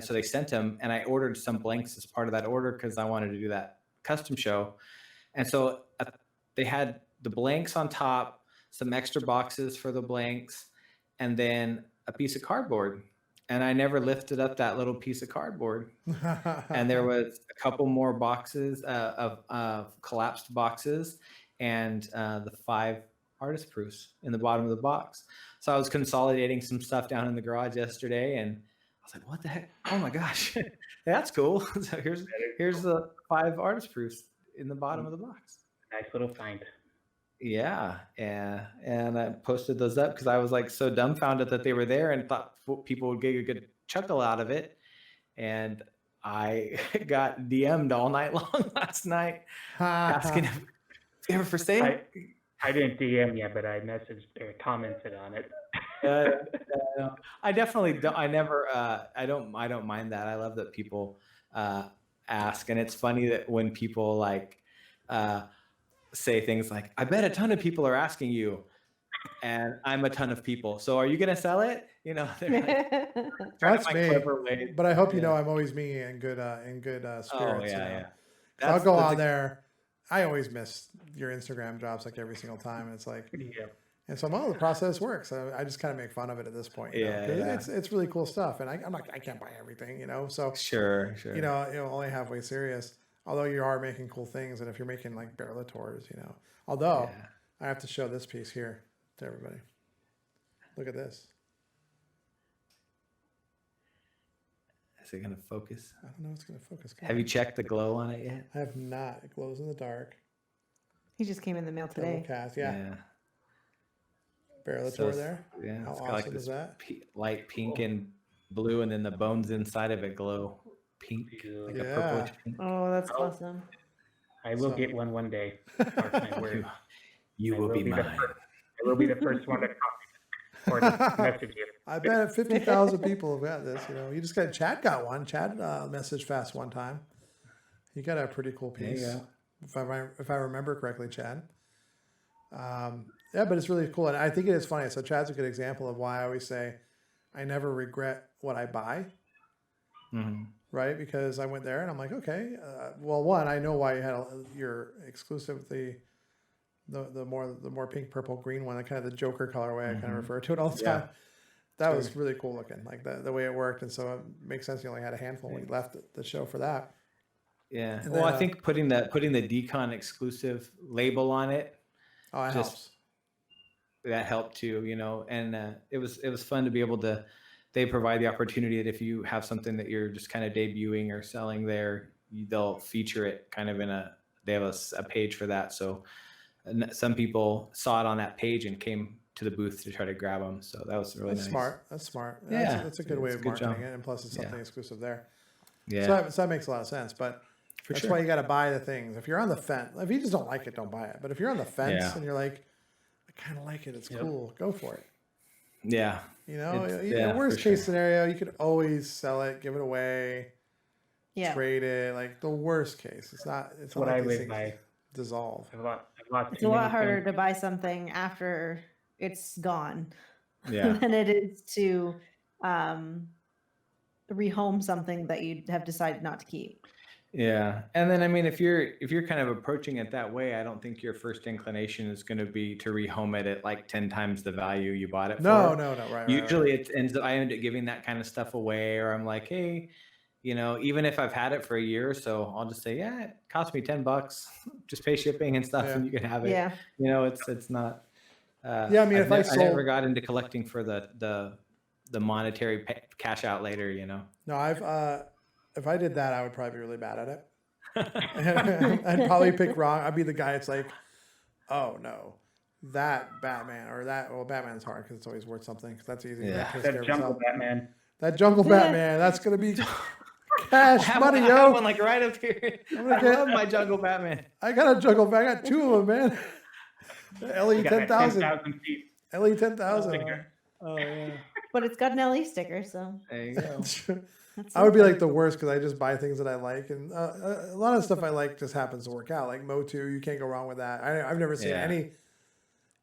so they sent them, and I ordered some blanks as part of that order because I wanted to do that custom show. And so they had the blanks on top, some extra boxes for the blanks, and then a piece of cardboard. And I never lifted up that little piece of cardboard. And there was a couple more boxes of collapsed boxes, and the 5 artist proofs in the bottom of the box. So I was consolidating some stuff down in the garage yesterday, and I was like, what the heck? Oh my gosh, that's cool. So here's the 5 artist proofs in the bottom of the box. Nice little find. Yeah. And I posted those up because I was like so dumbfounded that they were there and thought people would get a good chuckle out of it. And I got DM'd all night long last night asking if they were for sale. I didn't DM yet, but I messaged or commented on it. I definitely don't. I never. I don't mind that. I love that people ask, and it's funny that when people like say things like, "I bet a ton of people are asking you," and I'm a ton of people. So are you gonna sell it? You know, they're like trying to That's find me. clever ways. But I hope you Yeah. know I'm always me and good spirits. Oh You yeah, know? yeah. So I'll That's go that's on there. I always miss your Instagram drops like every single time. It's like, Yeah. and so the process works. So I just kind of make fun of it at this point. You know, Yeah, 'cause yeah. it's really cool stuff, and I'm like I can't buy everything, you know. So Sure. you know only halfway serious. Although you are making cool things, and if you're making like barrel tours, you know. Although Yeah. I have to show this piece here to everybody. Look at this. Is it gonna focus? I don't know if it's going to focus. Have you checked the glow on it yet? I have not. It glows in the dark. He just came in the mail Double today. cast, yeah. Barrel So tour it's- there. Yeah. How It's got like awesome this is that? light pink and blue, and then the bones inside of it glow pink, like a Yeah. purplish pink. Oh, that's Oh. awesome. I will So- get one day. Mark my words. You I will be the mine. first- I will be the first one to copy or to message you. I bet 50,000 people have got this. You know, you just got Chad got one. Chad messaged fast one time. He got a pretty cool There you piece, go. if I remember correctly, Chad. Yeah, but it's really cool, and I think it is funny. So Chad's a good example of why I always say I never regret what I buy. Mhm. Right, because I went there and I'm like, okay, well, one, I know why you had your exclusive the more pink, purple, green one, the kind of the Joker colorway. I kind of refer to it all the Yeah. time. That was really cool looking, like the way it worked, and so it makes sense. You only had a handful when you left the show for that. Yeah. And Well, then, I think putting the Decon exclusive label on it, Oh, it Just- helps. that helped too, you know, and it was fun to be able to. They provide the opportunity that if you have something that you're just kind of debuting or selling there, they'll feature it kind of they have a page for that. So some people saw it on that page and came to the booth to try to grab them. So that was really That's nice. smart. That's smart. Yeah, That's a good way it's of a good marketing job. it, and plus it's something Yeah. exclusive there. Yeah. So that makes a lot of sense. But For that's sure. why you got to buy the things. If you're on the fence, if you just don't like it, don't buy it. But if you're on the fence Yeah. and you're like, I kind of like it, it's Yep. cool, go for it. Yeah. You know, It's- worst for case sure. scenario, you could always sell it, give it away, Yeah. trade it. Like the worst case, it's not. It's That's not what like I these live things by. dissolve. I've lost It's too a lot many harder things. to buy something after it's gone Yeah. than it is to rehome something that you have decided not to keep. Yeah. And then I mean if you're kind of approaching it that way, I don't think your first inclination is going to be to rehome it at like 10 times the value you bought it No, for. no, no. Right. Usually I end up giving that kind of stuff away, or I'm like, hey, you know, even if I've had it for a year or so, I'll just say, yeah, it cost me $10, just pay shipping and stuff, Yeah. and you can have it. Yeah. You know, it's not. Yeah, I mean, if I I never sold- got into collecting for the monetary cash out later. You know. No, if I did that, I would probably be really bad at it. I'd probably pick wrong. I'd be the guy that's like, oh no, that Batman or that. Well, Batman's hard because it's always worth something. Because that's easy. Yeah. That takes care That of jungle itself. Batman. That jungle Batman. That's gonna be cash I money, have yo. one like right up here. gonna I get- love my Jungle Batman. I got a jungle Batman. I got two of them, man. The LE You got that 10,000. 10,000 piece. LE 10,000. sticker. Oh yeah. But it's got an LE sticker, so There you go. that's I would be something. like the worst because I just buy things that I like, and a lot of stuff I like just happens to work out. Like Motu, you can't go wrong with that. I've never seen Yeah.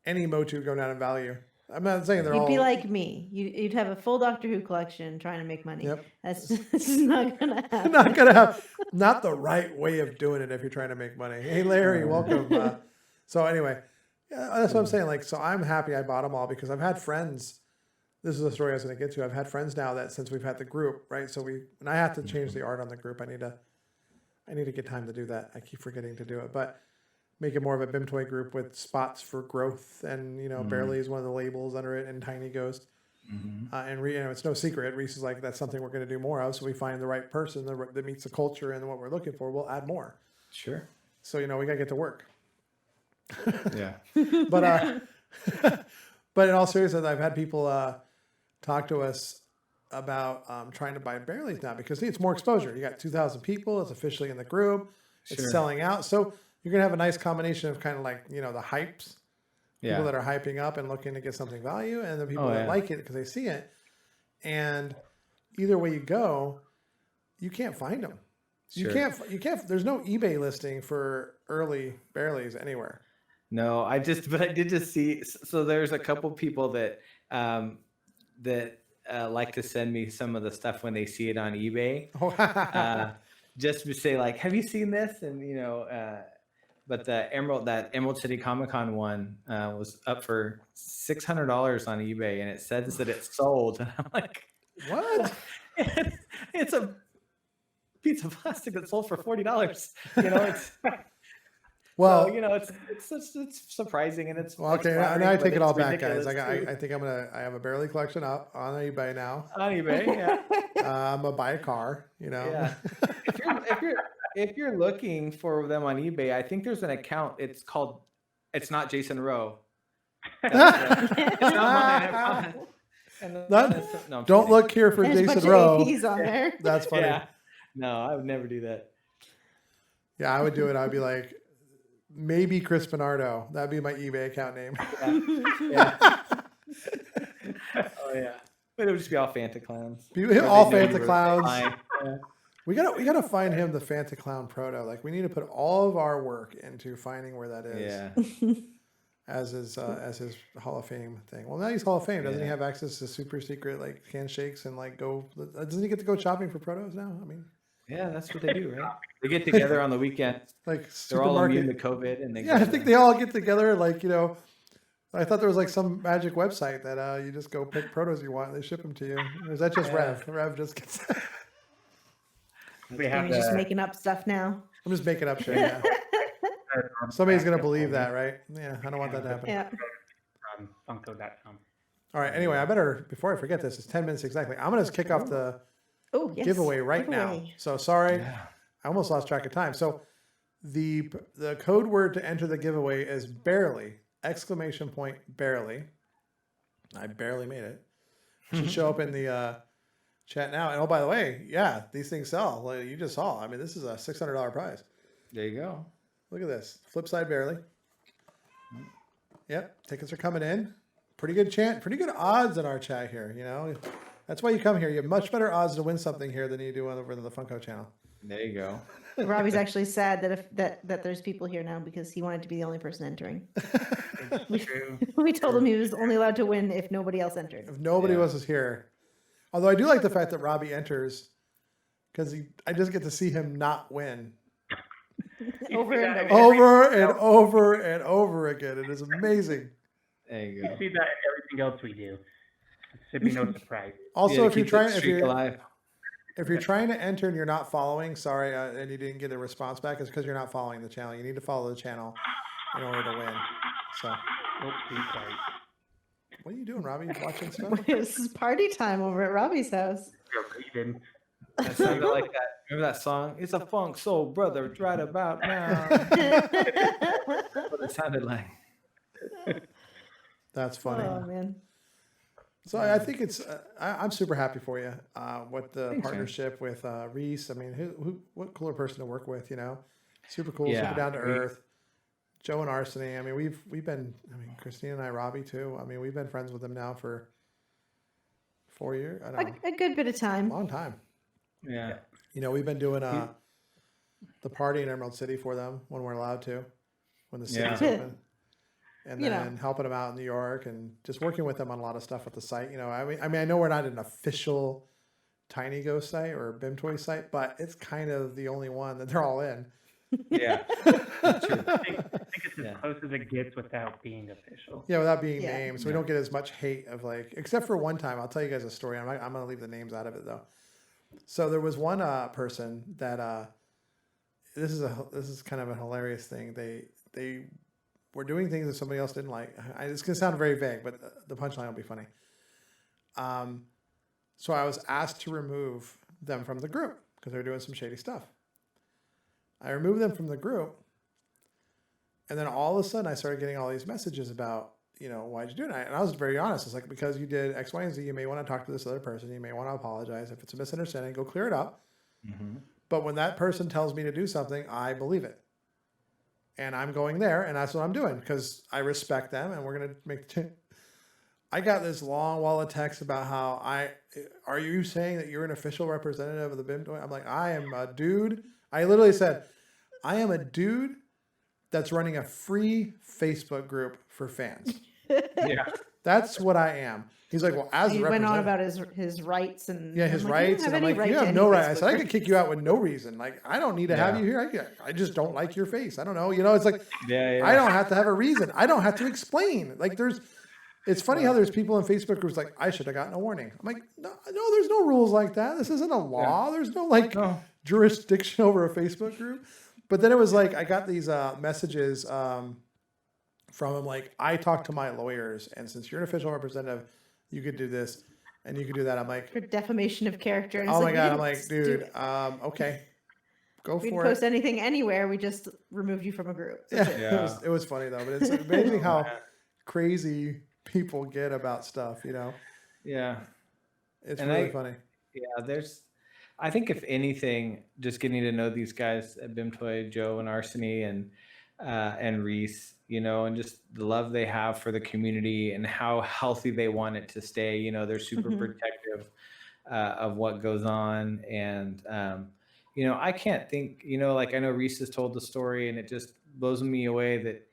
any Motu go down in value. I'm not saying they're You'd all. be like me. You'd have a full Doctor Who collection trying to make money. Yep. That's just not gonna happen. not gonna have not the right way of doing it if you're trying to make money. Hey Larry, welcome. So anyway, yeah, that's what I'm saying. Like, so I'm happy I bought them all because I've had friends. This is a story I was going to get to. I've had friends now that since we've had the group, right? So and I have to change the art on the group. I need to get time to do that. I keep forgetting to do it, but make it more of a Bimtoy group with spots for growth, and Barely is one of the labels under it, and Tiny Ghost. And it's no secret. Reese is like, that's something we're going to do more of. So we find the right person that meets the culture and what we're looking for. We'll add more. Sure. So we got to get to work. Yeah. But but in all seriousness, I've had people talk to us about trying to buy Barely's now because it's more exposure. You got 2,000 people. It's officially in the group. It's Sure. selling out. So you're gonna have a nice combination of kind of like the hypes People that are hyping up and looking to get something value, and the people that like it because they see it. And either way you go, you can't find them. Sure. You can't. There's no eBay listing for early Bareleys anywhere. No, but I did just see. So there's a couple people that like to send me some of the stuff when they see it on eBay. Just to say like, have you seen this? And but that Emerald City Comic Con one was up for $600 on eBay, and it says that it's sold. And I'm like, what? It's a piece of plastic that's sold for $40. It's well, so, it's surprising, and it's well, okay. Now I take it all back, guys. I think I have a Barely collection up on eBay now. On eBay, yeah. I'm gonna buy a car. Yeah. If you're looking for them on eBay, I think there's an account. It's called. It's not Jason Rowe. It's not mine. Don't look here for Jason Rowe. He's on there. That's funny. Yeah. No, I would never do that. Yeah, I would do it. I'd be like, maybe Chris Bernardo. That'd be my eBay account name. Yeah. Oh yeah. But it would just be all Fanta clowns. All Fanta clowns. Yeah. We gotta find him the Fanta Clown proto. Like, we need to put all of our work into finding where that is. Yeah. As his Hall of Fame thing. Well, now he's Hall of Fame. Doesn't he have access to super secret like handshakes and like doesn't he get to go shopping for protos now? I mean, yeah, that's what they do, right? They get together on the weekend. Like they're all immune to COVID, and I think they all get together. Like, I thought there was like some magic website that you just go pick protos you want and they ship them to you. Or is that just Rev? Rev just gets. We're just making up stuff now. I'm just making up shit. Yeah. Somebody's gonna believe that, right? Yeah, I don't want that to happen. Yeah. Funko.com. All right. Anyway, I better, before I forget this, it's 10 minutes exactly. I'm gonna kick off the giveaway right now. So sorry, I almost lost track of time. So the code word to enter the giveaway is barely ! Barely. I barely made it. It should show up in the chat now. And oh, by the way, yeah, these things sell. Like you just saw. I mean, this is a $600 prize. There you go. Look at this. Flip side barely. Yep. Tickets are coming in. Pretty good odds in our chat here, That's why you come here. You have much better odds to win something here than you do over the Funko channel. There you go. Robbie's actually sad that there's people here now because he wanted to be the only person entering. We told him he was only allowed to win if nobody else entered. If nobody else is here. Although I do like the fact that Robbie enters because I just get to see him not win. Over and over again. It is amazing. There you go. You see that in everything else we do. It should be no surprise. Also, if you're trying to enter and you're not following, sorry, and you didn't get a response back, it's because you're not following the channel. You need to follow the channel in order to win. So, sorry. What are you doing, Robbie? You watching stuff? This is party time over at Robbie's house. That sounded like that. Remember that song? It's a funk soul brother right about now. That's what it sounded like. That's funny. Oh man. So I think it's. I'm super happy for you with the partnership with Reese. I mean, what cooler person to work with? Super cool, super down to earth. Joe and Arseny. I mean, we've been. I mean, Christine and I, Robbie too. I mean, we've been friends with them now for 4 years. I don't know. A good bit of time. Long time. Yeah. We've been doing the party in Emerald City for them when we're allowed to, when the city's open. And then helping them out in New York and just working with them on a lot of stuff at the site. I know we're not an official Tiny Ghost site or Bimtoy site, but it's kind of the only one that they're all in. Yeah. I think it's as close as it gets without being official. Yeah, without being named. So we don't get as much hate of except for one time. I'll tell you guys a story. I'm going to leave the names out of it though. So there was one person that this is kind of a hilarious thing. They were doing things that somebody else didn't like. It's going to sound very vague, but the punchline will be funny. So I was asked to remove them from the group because they were doing some shady stuff. I removed them from the group, and then all of a sudden I started getting all these messages about, why'd you do it? And I was very honest. It's like, because you did X, Y, and Z, you may want to talk to this other person. You may want to apologize. If it's a misunderstanding, go clear it up. Mm-hmm. But when that person tells me to do something, I believe it. and I'm going there, and that's what I'm doing because I respect them, and we're gonna make. I got this long wall of text about how are you saying that you're an official representative of the Bimtoy? I'm like, I am a dude. I literally said, I am a dude that's running a free Facebook group for fans. Yeah. That's what I am. He's like, well, as He the went on representative. about his rights and Yeah, his I'm like, rights. You And don't I'm have like, any you right have to no any right. I said, I Facebook could kick you out with no reason. Like, I don't need to have you here. I just don't like your face. I don't know. You know, it's like, I don't have to have a reason. I don't have to explain. Like, it's funny how there's people in Facebook groups like, I should have gotten a warning. I'm like, no, there's no rules like that. This isn't a law. There's no like jurisdiction over a Facebook group. But then it was like, I got these messages from him like, I talked to my lawyers, and since you're an official representative, you could do this and you could do that. I'm like, for defamation of character. And oh it's my we God. I'm didn't like, do dude, it. okay, go We didn't for post it. anything anywhere. We just removed you from a group. Yeah, That's it. Yeah. it was funny though, but it's amazing how crazy people get about stuff, you know? Yeah. It's And really funny. Yeah, I think if anything, just getting to know these guys at Bimtoy, Joe and Arseny and Reese, you know, and just the love they have for the community and how healthy they want it to stay. You know, they're super protective of what goes on. And, you know, I can't think, you know, like I know Reese has told the story and it just blows me away that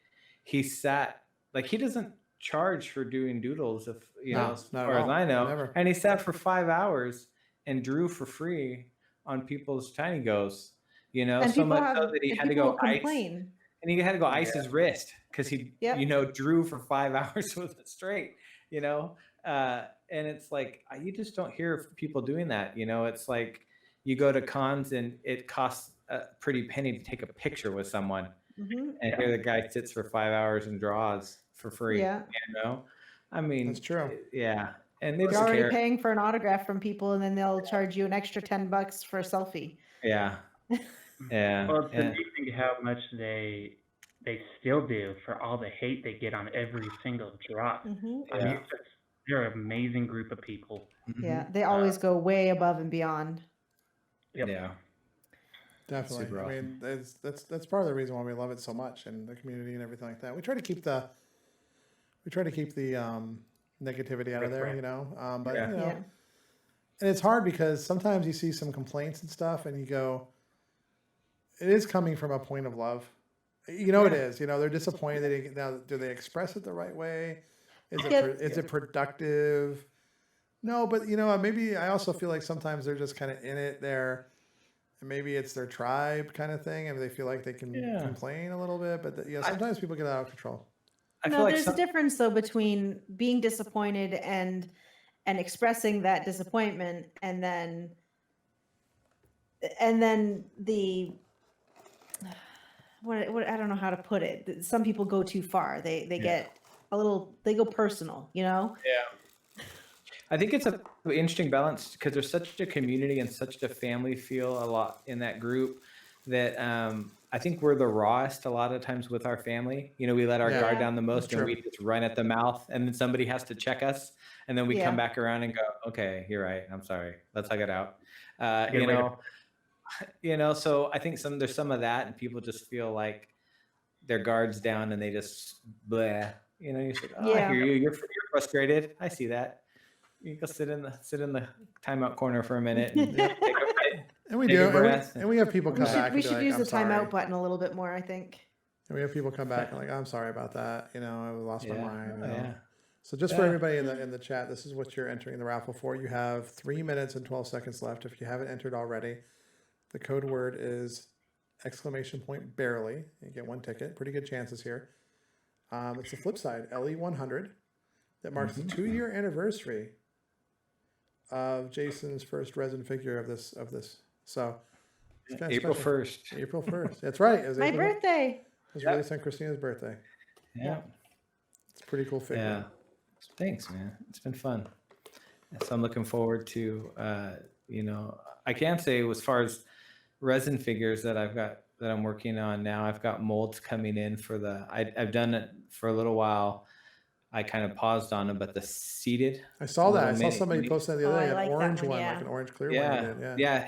he sat, like he doesn't charge for doing doodles, if you know, as not at far as all. I know. Never. And he sat for 5 hours and drew for free on people's tiny goes, you know, And so people much so have, that he and had to people go will ice, complain. and he had to go ice his wrist because he, Yep. you know, drew for 5 hours with it straight, you know, and it's like you just don't hear of people doing that, you know. It's like you go to cons and it costs a pretty penny to take a picture with someone, and here the guy sits for 5 hours and draws for free. Yeah. You know, I mean, That's true. Yeah, and they You're just already care. paying for an autograph from people, and then they'll charge you an extra $10 for a selfie. Yeah, yeah. Well, it's amazing how much they still do for all the hate they get on every single drop. I mean, they're an amazing group of people. Yeah, they always go way above and beyond. Yep. Yeah. Definitely. Super I mean, that's part of the reason why we love it so much, and the community and everything like that. We try to keep the negativity out of there, you know. But you know, and it's hard because sometimes you see some complaints and stuff, and you go, it is coming from a point of love. You know, it is. You know, they're disappointed. Now, do they express it the right way? Is it productive? No, but you know, maybe I also feel like sometimes they're just kind of in it there. And maybe it's their tribe kind of thing, and they feel like they can complain a little bit. But sometimes people get out of control. I feel like there's a difference though between being disappointed and expressing that disappointment, and then the what I don't know how to put it. Some people go too far. They get they go personal, you know? Yeah. I think it's an interesting balance because there's such a community and such a family feel a lot in that group that I think we're the rawest a lot of times with our family. You know, we let our guard down the most and we just run at the mouth, and then somebody has to check us, and then we come back around and go, okay, you're right. I'm sorry. Let's hug it out. You know, so I think there's some of that, and people just feel like their guard's down and they just bleh. You know, you say, oh, I hear you. You're frustrated. I see that. You go sit in the timeout corner for a minute and take a And we do, and we have people come back. We should use the timeout button a little bit more, I think. And we have people come back and like, I'm sorry about that. You know, I lost my mind. You know? Yeah. So just for everybody in the chat, this is what you're entering the raffle for. You have 3 minutes and 12 seconds left. If you haven't entered already, the code word is !barely. You get 1 ticket. Pretty good chances here. It's the flip side, LE100, that marks the 2-year anniversary of Jason's first resin figure of this. So it's kind of April special. 1st. April 1st. That's right. It was My birthday. It was released on Christina's birthday. Yeah. It's a pretty cool figure. Yeah. Thanks, man. It's been fun. So I'm looking forward to, you know, I can say as far as resin figures that I'm working on now, I've got molds coming in for I've done it for a little while. I kind of paused on them, but the seated. I saw that. I little saw mini- somebody mini- posted the Oh, other I day, like an that orange one, one, yeah. like an orange clear one. Yeah,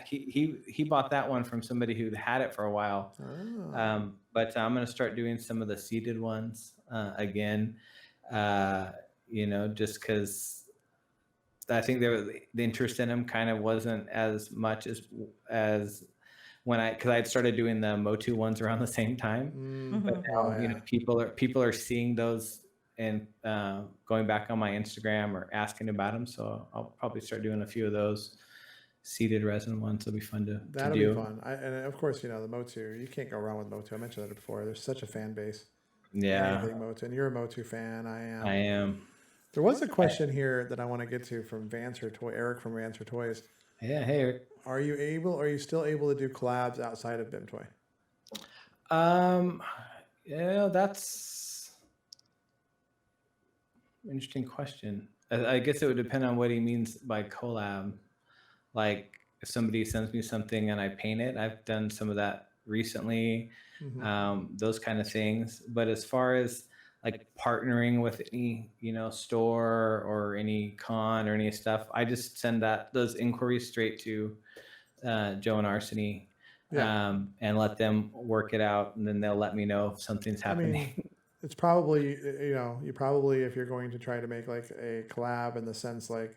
He did. yeah. He bought that one from somebody who'd had it for a while. Oh. But I'm going to start doing some of the seated ones again. Just because I think the interest in them kind of wasn't as much as when because I had started doing the Motu ones around the same time. But now, Oh, yeah. people are seeing those and going back on my Instagram or asking about them. So I'll probably start doing a few of those seated resin ones. It'll be fun to That'll do. be fun. And of course, the Motu, you can't go wrong with Motu. I mentioned that before. There's such a fan base. Yeah, Anything Motu. And you're a Motu fan. I am. I am. There was a question here that I want to get to from Eric from Vancer Toys. Yeah, hey, Eric. Are you still able to do collabs outside of Bimtoy? That's an interesting question. I guess it would depend on what he means by collab. Like if somebody sends me something and I paint it, I've done some of that recently, those kind of things. But as far as like partnering with any, store or any con or any stuff, I just send those inquiries straight to Joe and Arseny, and let them work it out, and then they'll let me know if something's happening. I mean, it's probably, you probably, if you're going to try to make like a collab in the sense like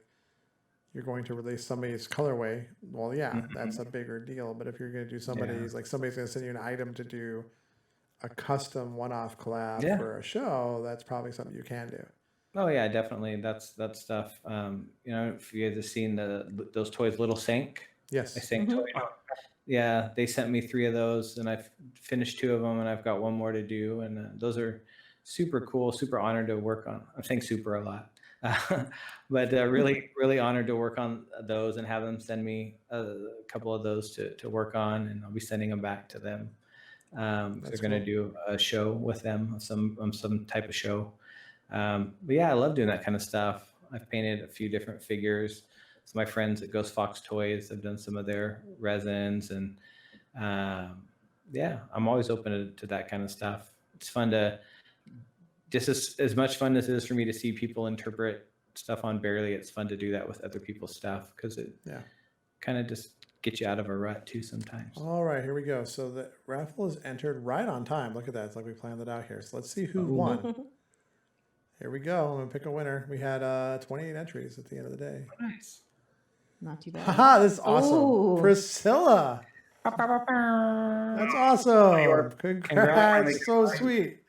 you're going to release somebody's colorway, well, yeah, that's a bigger deal. But if you're going to do somebody's going to send you an item to do a custom one-off collab for a show, that's probably something you can do. Oh yeah, definitely. That's stuff. If you guys have seen those toys, Little Sank. Yes. I sank toy. Yeah, they sent me 3 of those, and I've finished 2 of them, and I've got 1 more to do. And those are super cool. Super honored to work on. I'm saying super a lot, but really, really honored to work on those and have them send me a couple of those to work on, and I'll be sending them back to them. They're going to do a show with them, some type of show. But yeah, I love doing that kind of stuff. I've painted a few different figures. So my friends at Ghost Fox Toys have done some of their resins, and I'm always open to that kind of stuff. It's fun to just as much fun as it is for me to see people interpret stuff on Barely. It's fun to do that with other people's stuff because it kind of just gets you out of a rut too sometimes. All right, here we go. So the raffle is entered right on time. Look at that. It's like we planned it out here. So let's see who won. Here we go. I'm going to pick a winner. We had 28 entries at the end of the day. Nice. Not too bad. Haha, this is awesome. Ooh. Priscilla. That's awesome. Congrats. So sweet.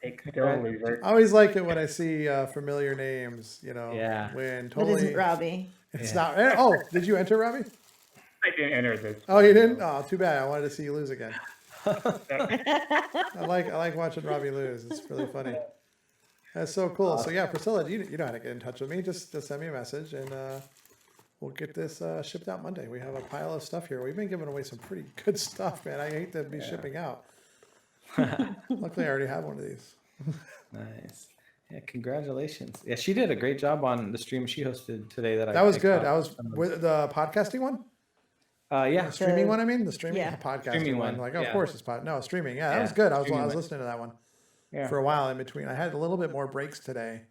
I always like it when I see familiar names, when That totally. isn't Robbie. It's not. Oh, did you enter, Robbie? I didn't enter this. Oh, you didn't? Oh, too bad. I wanted to see you lose again. I like watching Robbie lose. It's really funny. That's so cool. So yeah, Priscilla, you know how to get in touch with me. Just send me a message and we'll get this shipped out Monday. We have a pile of stuff here. We've been giving away some pretty good stuff, man. I hate to be shipping out. Luckily, I already have one of these. Nice. Yeah, congratulations. Yeah, she did a great job on the stream she hosted today. That was good. I was with the podcasting one. Yeah, the streaming one. I mean, the streaming podcasting streaming one. one. Like, of course, it's streaming. Yeah, that was good. I was listening to that one for a while in between. I had a little bit more breaks today.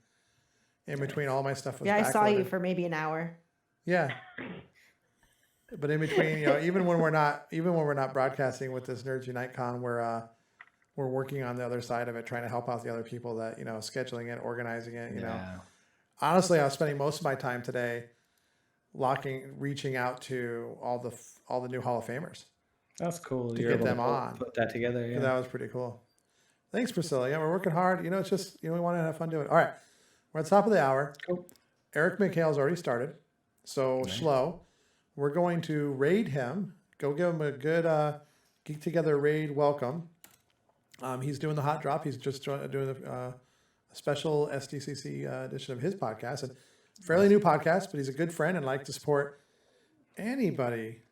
In between, all my stuff was. Yeah, I saw you for maybe an hour. Yeah. But in between, even when we're not broadcasting with this Nerds Unite Con, we're working on the other side of it, trying to help out the other people that, scheduling it, organizing it, Honestly, I was spending most of my time today reaching out to all the new Hall of Famers. That's cool. To get them on. Put that together. Yeah. That was pretty cool. Thanks, Priscilla. Yeah, we're working hard. It's just, we want to have fun doing it. All right. We're at the top of the hour. Cool. Eric McHale's already started. So Schlo, we're going to raid him. Go give him a good Geek Together raid welcome. He's doing the hot drop. He's just doing a special SDCC edition of his podcast. And fairly new podcast, but he's a good friend and like to support anybody